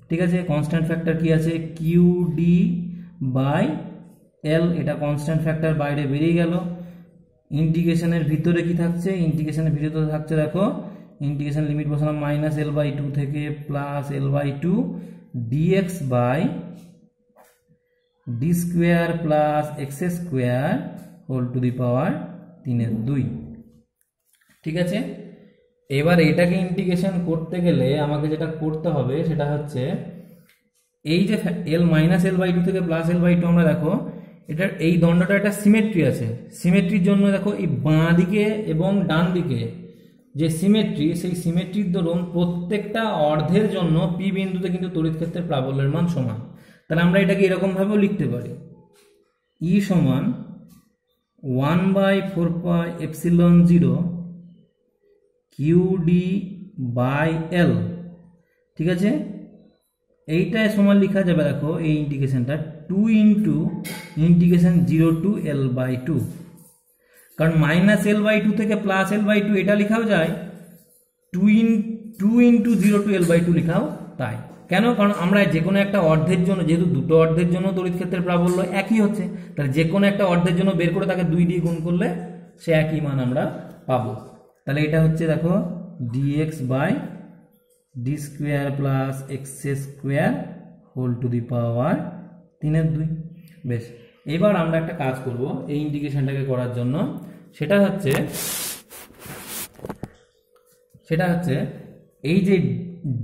ঠিক আছে, কনস্ট্যান্ট ফ্যাক্টর কি আছে, কিউ ডি বাই এল, এটা কনস্ট্যান্ট ফ্যাক্টর বাইরে বেরিয়ে গেল। ইন্টিগ্রেশনের ভিতরে কি থাকছে, ইন্টিগ্রেশনের ভিতরে থাকছে দেখো ইন্টিগ্রেশন লিমিট বসালাম -l/2 থেকে +l/2 dx by d² + x² whole to the power 3/2। ঠিক আছে, এবার এটাকে ইন্টিগ্রেশন করতে গেলে আমাকে যেটা করতে হবে সেটা হচ্ছে এই যে -l/2 থেকে +l/2 আমরা দেখো এটার এই দণ্ডটা একটা সিমেট্রি আছে। সিমেট্রির জন্য দেখো এই বাঁ দিকে এবং ডান দিকে যে সিমেট্রি, সেই সিমেট্রির দরুন প্রত্যেকটা অর্ধের জন্য পি বিন্দুতে কিন্তু তড়িৎ ক্ষেত্রের প্রাবল্যের মান সমান। তাহলে আমরা এটাকে এরকম ভাবেও লিখতে পারি, ই সমান 1/4πε0 QD বাই L, ঠিক আছে। এইটাই সমান লেখা যাবে, দেখো এই ইন্টিগ্রেশনটা 2 ইন্টু ইন্টিগ্রেশন 0 টু L/2, কারণ -L/2 থেকে +L/2 এটা লেখাও যায়, 2 ইন্টু 0 টু L/2 লেখাও তাই। কেন? কারণ আমরা যে কোনো একটা অর্ধের জন্য, যেহেতু দুটো অর্ধের জন্য তড়িৎ ক্ষেত্রের প্রাবল্য একই হচ্ছে, তাহলে যে কোনো একটা অর্ধের জন্য বের করে তাকে 2 দিয়ে গুণ করলে সে একই মান আমরা পাবো। তাহলে এটা হচ্ছে দেখো dx by d square plus x square whole to the power 3/2। বেশ, এবার আমরা একটা কাজ করব এই ইন্টিগ্রেশনটাকে করার জন্য, সেটা হচ্ছে এই যে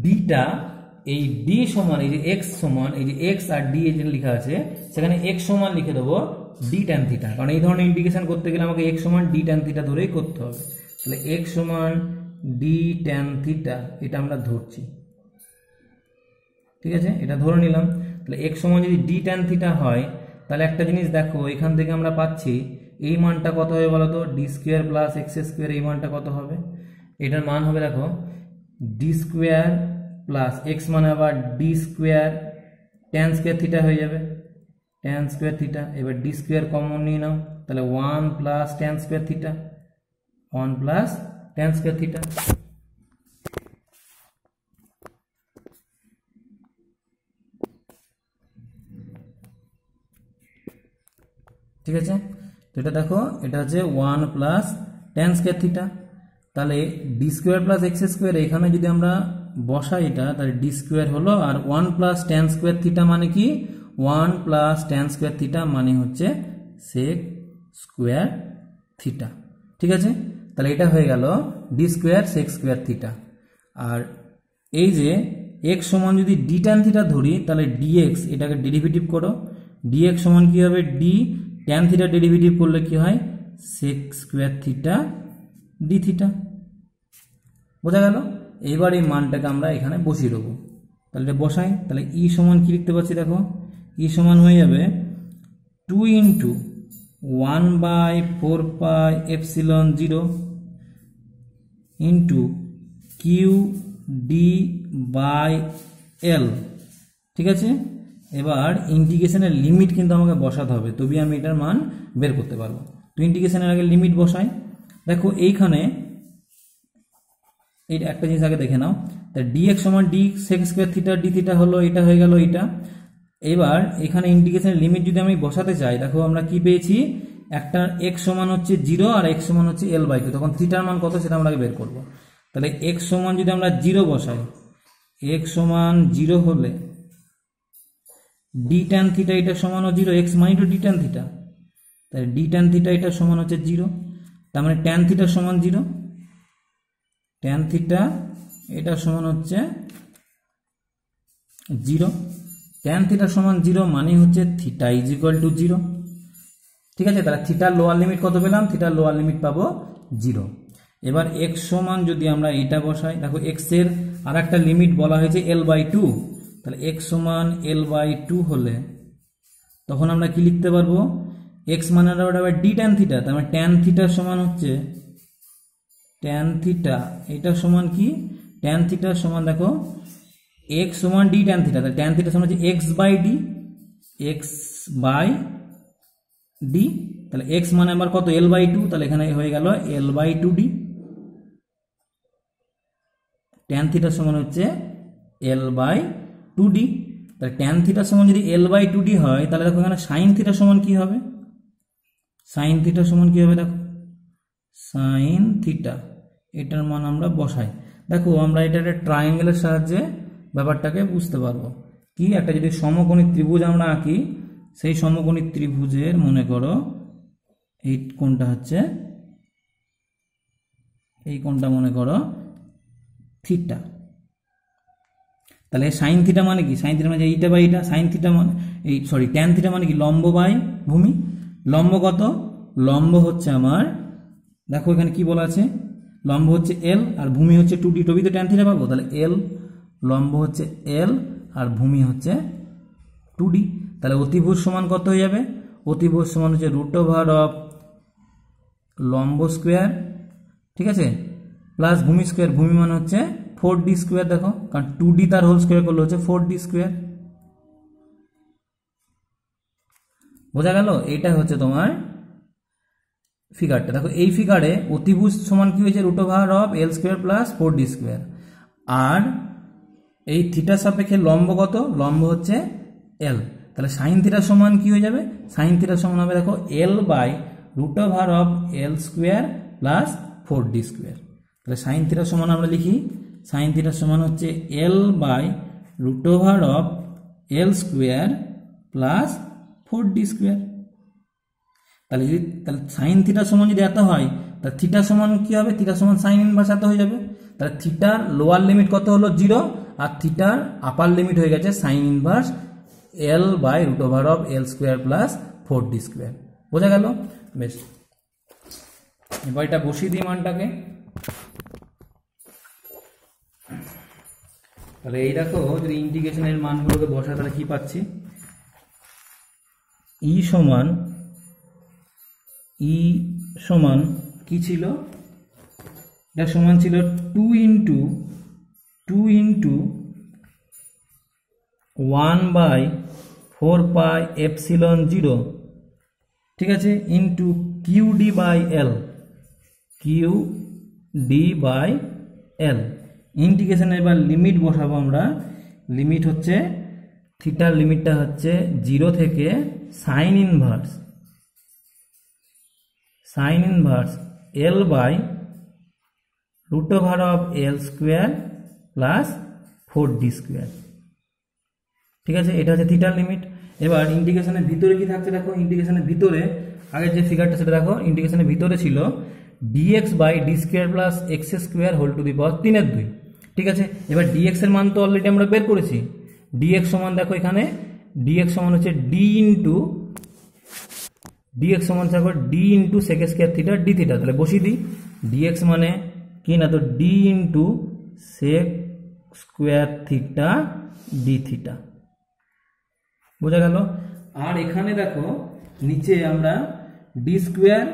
ডিটা, এই ডি সমান এই যে এক্স সমান এই যে এক্স আর ডি যেটা লেখা আছে সেখানে এক্স সমান লিখে দেবো ডি ট্যান থিটা, কারণ এই ধরনের ইন্টিগ্রেশন করতে গেলে আমাকে এক্স সমান ডি ট্যান থিটা ধরেই করতে হবে। তাহলে এক্স সমান ডি ট্যান থিটা এটা আমরা ধরছি, ঠিক আছে, এটা ধরে নিলাম। তাহলে এক্স সমান যদি ডি ট্যান থিটা হয়, তাহলে একটা জিনিস দেখো এখান থেকে আমরা পাচ্ছি এই মানটা কত হবে বলো তো, D square plus x square, এই মানটা কত হবে? এটার মান হবে দেখো ডি স্কোয়ার প্লাস এক্স মানে আবার D square tan square theta হয়ে যাবে, ট্যান স্কোয়ার থিটা। এবার ডি স্কোয়ার কমন নিয়ে নাও, তাহলে 1 plus tan square theta, 1 plus tan square theta. ঠিক আছে, তো এটা দেখো এটা হচ্ছে 1 প্লাস ট্যান স্কোয়ার থিটা। তাহলে d square plus x square এখানে যদি আমরা বসাই এটা, তাহলে ডি স্কোয়ার হলো, আর 1 প্লাস ট্যান স্কোয়ার থিটা মানে কি, 1 প্লাস ট্যান স্কোয়ার থিটা মানে হচ্ছে সেক স্কোয়ার থিটা। ঠিক আছে, তাহলে এটা হয়ে গেল D square sec square theta. আর এই যে এক্স সমান যদি ডি ট্যান থিটা ধরি, তাহলে ডিএক্স এটাকে ডেরিভেটিভ করো, ডিএক্স সমান কি হবে, ডি ট্যান থিটা ডেরিভেটিভ করলে কি হয়, sec square theta D theta. বোঝা গেল? এবার এই মানটাকে আমরা এখানে বসিয়ে দেবো। তাহলে এটা বসাই, তাহলে ই সমান কি লিখতে পারছি দেখো, ই সমান হয়ে যাবে 2 into 1/4πε0 into q D by L. ঠিক আছে, এবার ইন্টিগ্রেশনের লিমিট কিন্তু আমাকে বসাতে হবে, তবে আমি এটার মান বের করতে পারবো। তো ইন্টিগ্রেশনের আগে লিমিট বসাই। দেখো এইখানে এই একটা জিনিস আগে দেখে নাও, তা ডিএক্স সমান D sec square theta D theta হলো, এটা হয়ে গেল এটা। এবার এখানে ইন্টিগ্রেশনের লিমিট যদি আমি বসাতে চাই, দেখো আমরা কি পেয়েছি, একটা এক্স সমান হচ্ছে 0 আর এক্স সমান হচ্ছে L/2, তখন থিটার মান কত সেটা আমরা বের করব। তাহলে এক্স সমান যদি আমরা 0 বসাই, এক্স সমান 0 হলে ডি ট্যান থিটা এটা সমানও 0, এক্স মানে তো ডি ট্যান থিটা, তাহলে ডি ট্যান থিটা এটা সমান হচ্ছে 0, তার মানে ট্যান থিটা সমান 0, ট্যান থিটা এটা সমান হচ্ছে 0, ট্যান থিটা সমান 0 মানে হচ্ছে থিটা ইজ ইকুয়াল টু 0। ঠিক আছে, তাহলে থিটার লোয়ার লিমিট কত পেলাম, থিটার লোয়ার লিমিট পাবো 0। এবার এক্স সমান যদি আমরা এটা বসাই, দেখো এক্স এর আর একটা লিমিট বলা হয়েছে L/2, তাহলে এক্স সমান L/2 হলে তখন আমরা কি লিখতে পারবো, এক্স মানে আবার ডি ট্যান থিটা, তার মানে ট্যান থিটা সমান হচ্ছে ট্যান থিটা এটা সমান কি, ট্যান থিটা সমান দেখো এক্স সমান ডি ট্যান থিটা, তাহলে ট্যান থিটা সমান হচ্ছে X by D, X by D, তাহলে এক্স মানে আবার কত L/2, তাহলে এখানে হয়ে গেল L/2D। ট্যান থিটা সমান হচ্ছে L/2D, তাহলে ট্যান থিটা সমান যদি L/2D হয়, তাহলে দেখো এখানে সাইন থিটা সমান কি হবে, সাইন থিটা সমান কি হবে, দেখো সাইন থিটা এটার মান আমরা বসাই। দেখো আমরা এটা একটা ট্রায়াঙ্গেলের সাহায্যে ব্যাপারটাকে বুঝতে পারবো। কি, একটা যদি সমকোণী ত্রিভুজ আমরা আঁকি, সেই সমকোণী ত্রিভুজের মনে করো এই কোণটা হচ্ছে, এই কোণটা মনে করো থিটা, তাহলে সাইন থিটা মানে কি, সাইন থিটা মানে এইটা বাই এটা, সাইন থিটা মানে এই সরি ট্যান থিটা মানে কি লম্ব বাই ভূমি। লম্ব কত, লম্ব হচ্ছে আমার, দেখো এখানে কি বলা আছে, লম্ব হচ্ছে L আর ভূমি হচ্ছে 2D, তবেই তো ট্যান থিটা পাবো। তাহলে L লম্ব হচ্ছে L আর ভূমি হচ্ছে 2D, তাহলে অতিভুজ সমান কত হয়ে যাবে, অতিভুজ সমান হচ্ছে √(2 লম্ব স্কোয়ার, ঠিক আছে, প্লাস ভূমি স্কোয়ার, ভূমি মানে হচ্ছে 4d স্কোয়ার, দেখো কারণ 2d তার হোল স্কোয়ার করলে হচ্ছে 4d স্কোয়ার। বোঝা গেল? এইটা হচ্ছে তোমার ফিগারটা। দেখো এই ফিগারে অতিভুজ সমান কি হয়েছে, root over of L square plus 4d square. আর এই থিটার সাপেক্ষে লম্ব কত, লম্ব হচ্ছে এল, তাহলে সাইন থিটা সমান কি হয়ে যাবে, সাইন থিটা সমান হবে দেখো L by root over of L square plus 4d square. তাহলে সাইন থিটা সমান আমরা লিখি, সাইন থিটা সমান হচ্ছে L by root over of L square plus 4d square. তাহলে সাইন থিটা সমান যদি এত হয়, তাহলে থিটা সমান কি হবে, থিটা সমান সাইন ইনভার্স এত হয়ে যাবে। তাহলে থিটার লোয়ার লিমিট কত হলো, 0, আর থিটার আপার লিমিট হয়ে গেছে sine inverse L by root over of L square plus 4d square. বোঝা গেল? বেশ, এবার এটা বসিয়ে দিই মানটাকে। তাহলে এই দেখো যদি ইন্টিগ্রেশনের মানগুলোকে বসা, তাহলে কি পাচ্ছি, ই সমান কি ছিল, এটা সমান ছিল 2 ইন্টু 1/4 পাই এপসিলন 0, ঠিক আছে, ইন্টু QD বাই এল। ইন্টিগ্রেশনে এবার লিমিট বসাবো আমরা। লিমিট হচ্ছে থিটার লিমিটটা হচ্ছে 0 থেকে sine inverse L by root over of L square plus 4d square, ঠিক আছে, এটা হচ্ছে থিটার লিমিট। এবার ইন্টিগ্রেশনের ভিতরে কি থাকছে দেখো, ইন্টিগ্রেশনের ভিতরে আগের যে ফিগারটা সেটা দেখো, ইন্টিগ্রেশনের ভিতরে ছিল dx by D square plus x square whole to the power 3/2, ঠিক আছে। এবার dx এর মান তো অলরেডি আমরা বের করেছি, dx সমান দেখো এখানে dx সমান হচ্ছে dx সমান থাকবে d into sec square theta D theta. তাহলে বসিয়ে দিই, dx মানে কি না, তো d into sec square theta D theta. বোঝা গেল? আর এখানে দেখো নিচে আমরা D square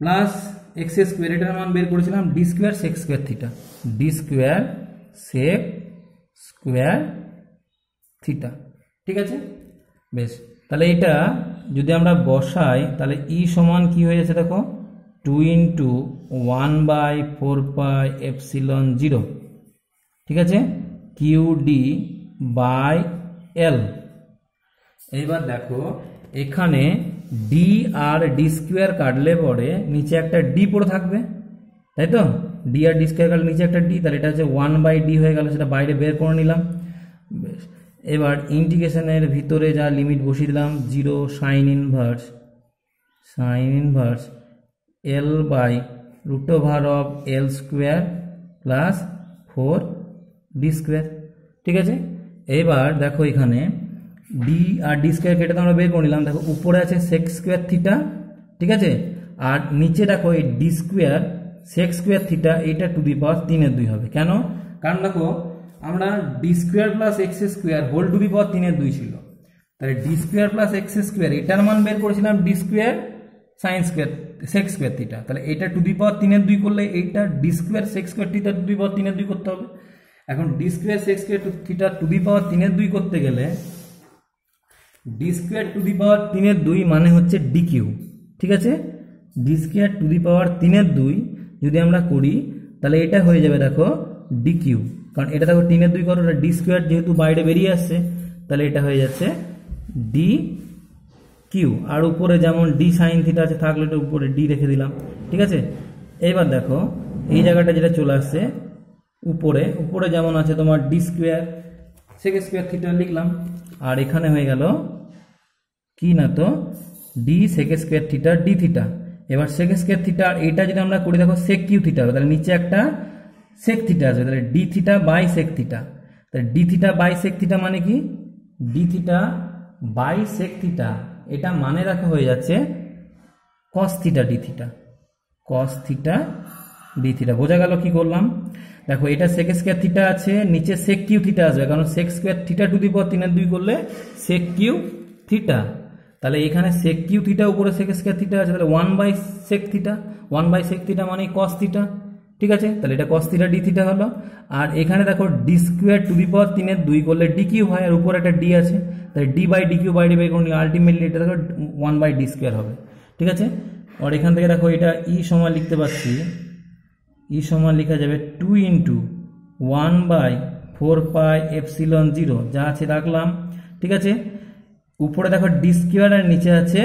plus x square এটার মান বের করেছিলাম, D square sec square theta, D square sec square theta, ঠিক আছে। বেশ, তাহলে এটা যদি আমরা বসাই, তাহলে ই সমান কি হয়ে যাচ্ছে দেখো, 2 ইন্টু 1/4 পাই এপসিলন 0, ঠিক আছে, QD বাই এল। এইবার দেখো এখানে ডি আর ডি স্কোয়ার কাটলে পরে নিচে একটা ডি পড়ে থাকবে, তাই তো, ডি আর ডি স্কোয়ার কাটলে নিচে একটা ডি, তাহলে এটা হচ্ছে 1/d হয়ে গেল, সেটা বাইরে বের করে নিলাম। বেশ, এবার ইন্টিগ্রেশনের ভিতরে যা লিমিট বসিয়ে দিলাম, 0 sine inverse L by root over of L square plus 4d square, ঠিক আছে। এবার দেখো এখানে ডি আর ডি স্কোয়ার কেটে তো আমরা বের করে নিলাম, দেখো উপরে আছে সেক স্কোয়ার থিটা, ঠিক আছে, আর নিচে দেখো এই d square sec square theta, এইটা টু দি পাওয়ার 3/2 হবে। কেন? কারণ দেখো আমরা D square plus x square whole to the power 3/2 ছিল, তাহলে d square plus x square এটার মান বের করেছিলাম D square sine square sec square theta, তাহলে এটা টু দি পাওয়ার 3/2 করলে এইটা d square sec square theta to the power 3/2 করতে হবে। এখন d square sec square theta to the power 3/2 করতে গেলে D square two the power 3/2 মানে হচ্ছে ডি কিউ, ঠিক আছে, D square two the power 3/2 যদি আমরা করি তাহলে এটা হয়ে যাবে দেখো ডি কিউ, কারণ এটা দেখো 3/2 করো, ডি স্কোয়ার যেহেতু বাইরে বেরিয়ে আসছে, তাহলে এটা হয়ে যাচ্ছে ডি কিউ। আর উপরে যেমন ডি সাইন থিটা আছে থাকলে এটা উপরে ডি রেখে দিলাম, ঠিক আছে। এইবার দেখো এই জায়গাটা যেটা চলে আসছে উপরে যেমন আছে তোমার D square sec square theta লিখলাম, আর এখানে হয়ে গেল কি না, তো D sec square theta D theta. এবার সেক স্কোয়ার থিটা আর এটা যদি আমরা করি দেখো সেক কিউ থিটা হবে, তাহলে নিচে একটা সেক থিটা আছে, তাহলে d theta by sec theta. তাহলে d theta by sec theta মানে কি, d theta by sec theta, এটা মানে রাখা হয়ে যাচ্ছে cos theta D theta, cos theta D theta. বোঝা গেল কি করলাম? দেখো এটা সেক স্কোয়ার থিটা আছে, নিচে সেক কিউ থিটা আসবে, কারণ sec square theta to the power 3/2 করলে সেক কিউ থিটা, তাহলে এখানে sec কিউ থিটা উপরে sec স্কয়ার থিটা আছে, তাহলে 1/sec থিটা, 1/sec থিটা মানে cos থিটা, ঠিক আছে। তাহলে এটা cos থিটা d থিটা হলো। আর এখানে দেখো d স্কয়ার টু দি পাওয়ার 3 এর 2 করলে d কিউ হয়, আর উপরে একটা d আছে, তাহলে d by d Q by d by করলে আলটিমেটলি এটা দেখো 1/d স্কয়ার হবে, ঠিক আছে। আর এখান থেকে দেখো এটা e সমান লিখতে পাচ্ছি, e সমান লেখা যাবে 2 ইন্টু 1/4 পাই এপসিলন 0, যা আছে রাখলাম, ঠিক আছে। উপরে দেখো d স্কয়ার আর নিচে আছে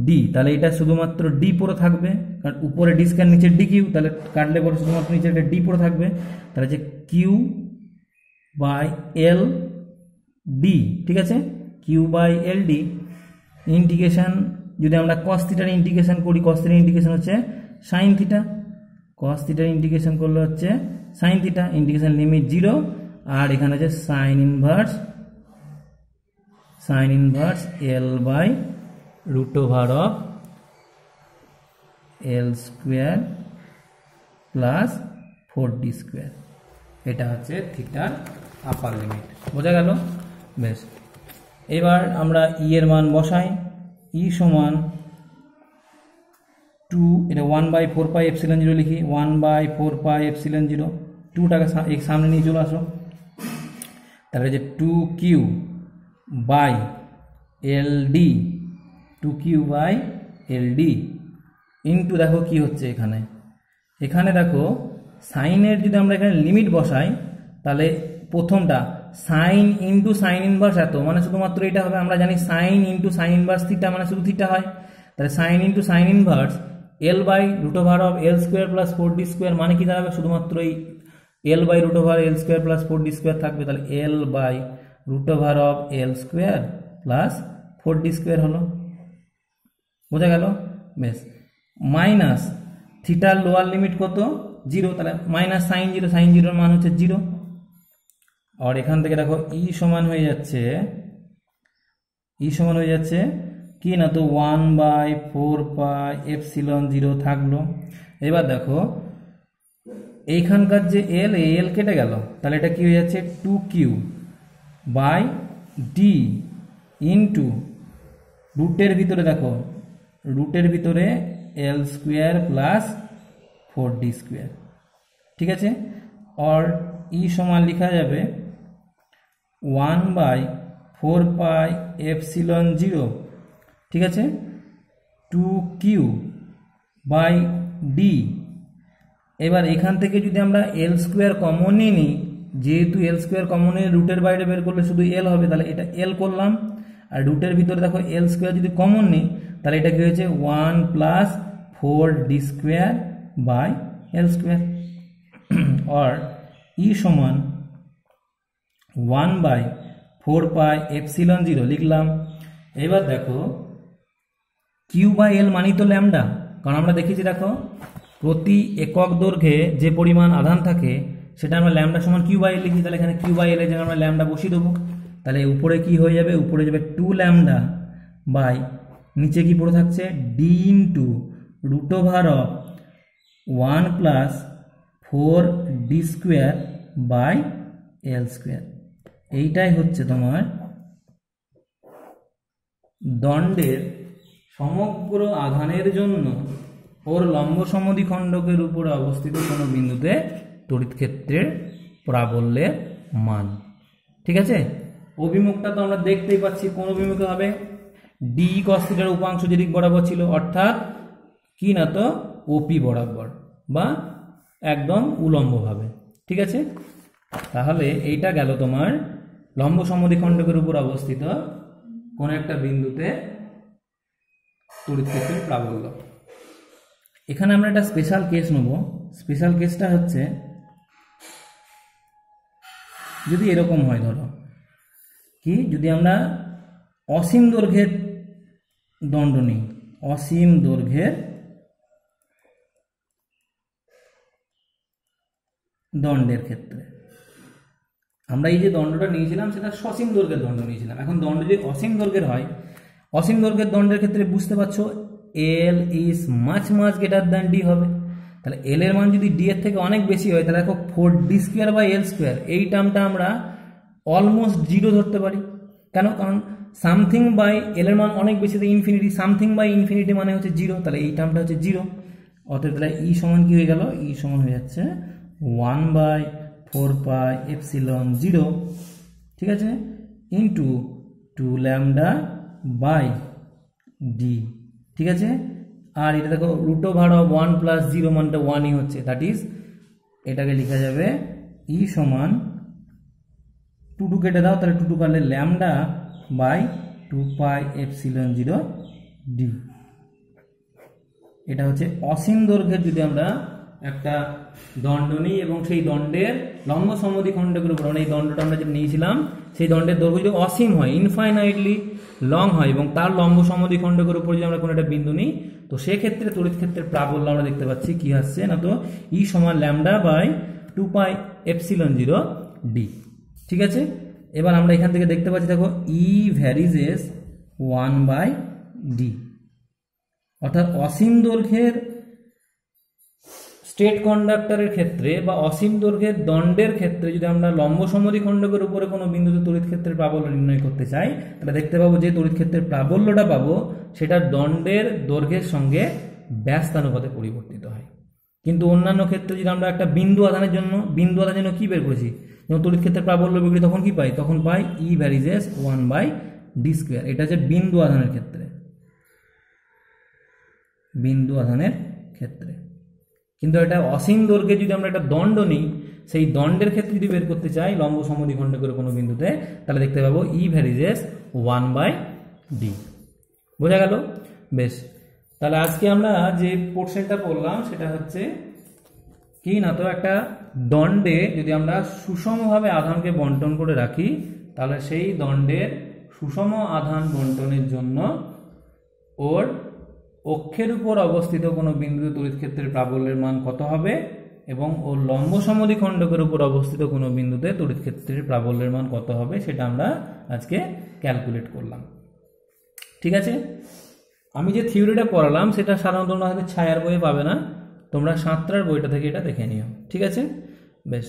d, তাহলে এটা শুধুমাত্র d পড়ে থাকবে, কারণ উপরে d স্কয়ার নিচে d কিউ, তাহলে কাটলে পরে শুধুমাত্র নিচে একটা d পড়ে থাকবে, তাহলে যে q বাই l d, ঠিক আছে, q by l d। Integration যদি আমরা cos থিটার ইন্টিগ্রেশন করি, cos থিটার ইন্টিগ্রেশন হচ্ছে sin থিটা, cos থিটার ইন্টিগ্রেশন করলে হচ্ছে sin থিটা, ইন্টিগ্রেশন লিমিট 0, আর এখানে হচ্ছে sin inverse l by root over of l square plus 4d square, এটা হচ্ছে থিটার আপার লিমিট। বোঝা গেল? বেশ, এবার আমরা ই এর মান বসাই। ই সমান 2, এটা 1/4 পাই এপসিলন 0 লিখি, 1/4 পাই এপসিলন 0, 2টাকে সামনে নিয়ে চলে আসো, তাহলে যে 2q by LD, 2q by LD into দেখো কি হচ্ছে এখানে দেখো সাইনের যদি আমরা এখানে লিমিট বসাই, তাহলে প্রথমটা সাইন ইন্টু সাইন ইনভার্স এত, মানে শুধুমাত্র এটা হবে। আমরা জানি sine into sine inverse theta মানে শুধু থিটা হয়, তাহলে sine into sine inverse l by root over of l square plus 4d square, মানে কি দাঁড়াবে শুধুমাত্র এই l by root over l square plus 4d square থাকবে, তাহলে l by root over of l square plus 4d square হলো। বোঝা গেল? বেশ, মাইনাস থিটার লোয়ার লিমিট কত? 0, তাহলে মাইনাস সাইন 0, সাইন 0 এর মান হচ্ছে 0। আর এখান থেকে দেখো ই সমান হয়ে যাচ্ছে কি না, তো 1/4 পাই এপসিলন 0 থাকলো। এবার দেখো এইখানকার যে এল কেটে গেল, তাহলে এটা কি হয়ে যাচ্ছে 2q বাই ডি ইন্টু রুটের ভিতরে দেখো, রুটের ভিতরে l square plus 4d square, ঠিক আছে। আর ই সমান লেখা যাবে 1/4 পাই এপসিলন 0, ঠিক আছে, 2q বাই ডি। এবার এখান থেকে যদি আমরা l স্কোয়ার কমন নিই, যেহেতু l স্কোয়ার কমন নিয়ে রুটের বাইরে বের করলে শুধু l হবে, তাহলে এটা l করলাম। আর রুটের ভিতরে দেখো l স্কোয়ার যদি কমন নিই, তাহলে এটা কি হয়েছে 1 plus 4d square by l square. আর ই সমান 1/4 পাই এপসিলন 0 লিখলাম। এবার দেখো কিউ বাই এল মানি তো ল্যামডা, কারণ আমরা দেখেছি দেখো প্রতি একক দৈর্ঘ্যে যে পরিমাণ আধান থাকে সেটা আমরা ল্যামডা সমান কিউ বাই এল লিখি, তাহলে এখানে কিউ বাই এল এর জায়গায় আমরা ল্যামডা বসিয়ে দেবো। তাহলে উপরে কি হয়ে যাবে, উপরে যাবে 2 ল্যামডা বাই নিচে কি পড়ে থাকছে D into root over of 1 plus 4d square by L square. এইটাই হচ্ছে তোমার দণ্ডের সমগ্র আধানের জন্য ওর লম্ব সমদ্বিখণ্ডকের উপরে অবস্থিত কোনো বিন্দুতে তড়িৎ ক্ষেত্রের প্রাবল্যের মান, ঠিক আছে। অভিমুখটা তো আমরা দেখতেই পাচ্ছি কোন অভিমুখে হবে, ডি কস থিটার উপাংশ যেদিক বরাবর ছিল, অর্থাৎ কি না তো ওপি বরাবর বা একদম উলম্বভাবে, ঠিক আছে। তাহলে এইটা গেল তোমার লম্ব সমদ্বিখণ্ডকের উপর অবস্থিত কোন একটা বিন্দুতে তড়িৎ ক্ষেত্রের প্রাবল্য। এখানে আমরা একটা স্পেশাল কেস নেব। স্পেশাল কেসটা হচ্ছে যদি এরকম হয়, ধরো কি যদি আমরা অসীম দৈর্ঘ্যের দণ্ড নিই, অসীম দৈর্ঘ্যের দণ্ডের ক্ষেত্রে আমরা এই যে দণ্ডটা নিয়েছিলাম সেটা সসীম দৈর্ঘ্যের দণ্ড নিয়েছিলাম। এখন দণ্ড যদি অসীম দৈর্ঘ্যের হয়, অসীম দৈর্ঘ্যের দণ্ডের ক্ষেত্রে বুঝতে পারছো এল is much greater than D হবে। তাহলে এল এর মান যদি ডি এর থেকে অনেক বেশি হয়, তাহলে দেখো 4d square by L square এই টার্মটা আমরা অলমোস্ট 0 ধরতে পারি। কেন? কারণ সামথিং বাই এল এর মান অনেক বেশি, ইনফিনিটি, সামথিং বাই ইনফিনিটি মানে হচ্ছে 0, তাহলে এই টার্মটা হচ্ছে 0। অতএব তাহলে ই সমান কি হয়ে গেল, ই সমান হয়ে যাচ্ছে 1/4πε0, ঠিক আছে, ইন্টু 2λ/d, ঠিক আছে। আর এটা দেখো √1 + 0 মানটা 1ই হচ্ছে, দ্যাট ইজ এটাকে লেখা যাবে ই সমান 2 কেটে দাও, তাহলে 2 কাটলে λ/2πε0d। এটা হচ্ছে অসীম দৈর্ঘ্যের যদি আমরা একটা দণ্ড নিই এবং সেই দণ্ডের লম্ব সমদ্বিখণ্ডকের উপর, এই দণ্ডটা আমরা যেটা নিয়েছিলাম সেই দণ্ডের দৈর্ঘ্য যদি অসীম হয়, ইনফাইনাইটলি লং হয়, এবং তার লম্ব সমদ্বিখণ্ডকের উপর যদি আমরা কোনো একটা বিন্দু নিই, তো সেক্ষেত্রে তড়িৎ ক্ষেত্রের প্রাবল্য আমরা দেখতে পাচ্ছি কি আসছে না, তো ই সমান λ/2πε0d, ঠিক আছে। এবার আমরা এখান থেকে দেখতে পাচ্ছি দেখো ই ভ্যারিজেস 1/d, অর্থাৎ অসীম দৈর্ঘ্যের স্ট্রেট কন্ডাক্টরের ক্ষেত্রে বা অসীম দৈর্ঘ্যের দণ্ডের ক্ষেত্রে যদি আমরা লম্ব সমদ্বিখণ্ডকের উপরে কোনো বিন্দুতে তড়িৎ ক্ষেত্রের প্রাবল্য নির্ণয় করতে চাই, তাহলে দেখতে পাবো যে তড়িৎ ক্ষেত্রের প্রাবল্যটা পাবো সেটা দণ্ডের দৈর্ঘ্যের সঙ্গে ব্যস্তানুপাতে পরিবর্তিত হয়। কিন্তু অন্যান্য ক্ষেত্রে যদি আমরা একটা বিন্দু আধানের জন্য কি বের করেছি, যখন তড়িৎ ক্ষেত্রের প্রাবল্য বের করি তখন কি পাই, তখন পাই ই ভ্যারিজেস 1/d²। এটা হচ্ছে বিন্দু আধানের ক্ষেত্রে, কিন্তু এটা অসীম দৈর্ঘ্যে যদি আমরা একটা দণ্ড নিই, সেই দণ্ডের ক্ষেত্রে যদি বের করতে চাই লম্ব সমদ্বিখণ্ডকের কোনো বিন্দুতে, তাহলে দেখতে পাবো ই ভ্যারিজেস 1/d। বোঝা গেল? বেশ, তাহলে আজকে আমরা যে পোর্শনটা পড়লাম সেটা হচ্ছে কি না, তো একটা দণ্ডে যদি আমরা সুষমভাবে আধানকে বন্টন করে রাখি, তাহলে সেই দণ্ডের সুষম আধান বন্টনের জন্য ওর অক্ষের উপর অবস্থিত কোনো বিন্দুতে তড়িৎ ক্ষেত্রের প্রাবল্যের মান কত হবে, এবং ওর লম্ব সমদ্বিখণ্ডকের উপর অবস্থিত কোনো বিন্দুতে তড়িৎ ক্ষেত্রের প্রাবল্যের মান কত হবে, সেটা আমরা আজকে ক্যালকুলেট করলাম, ঠিক আছে। আমি যে থিওরিটা পড়ালাম সেটা সাধারণত তোমরা হয়তো ছায়ার বইয়ে পাবে না, তোমরা সাঁতরার বইটা থেকে এটা দেখে নিও, ঠিক আছে। বেশ।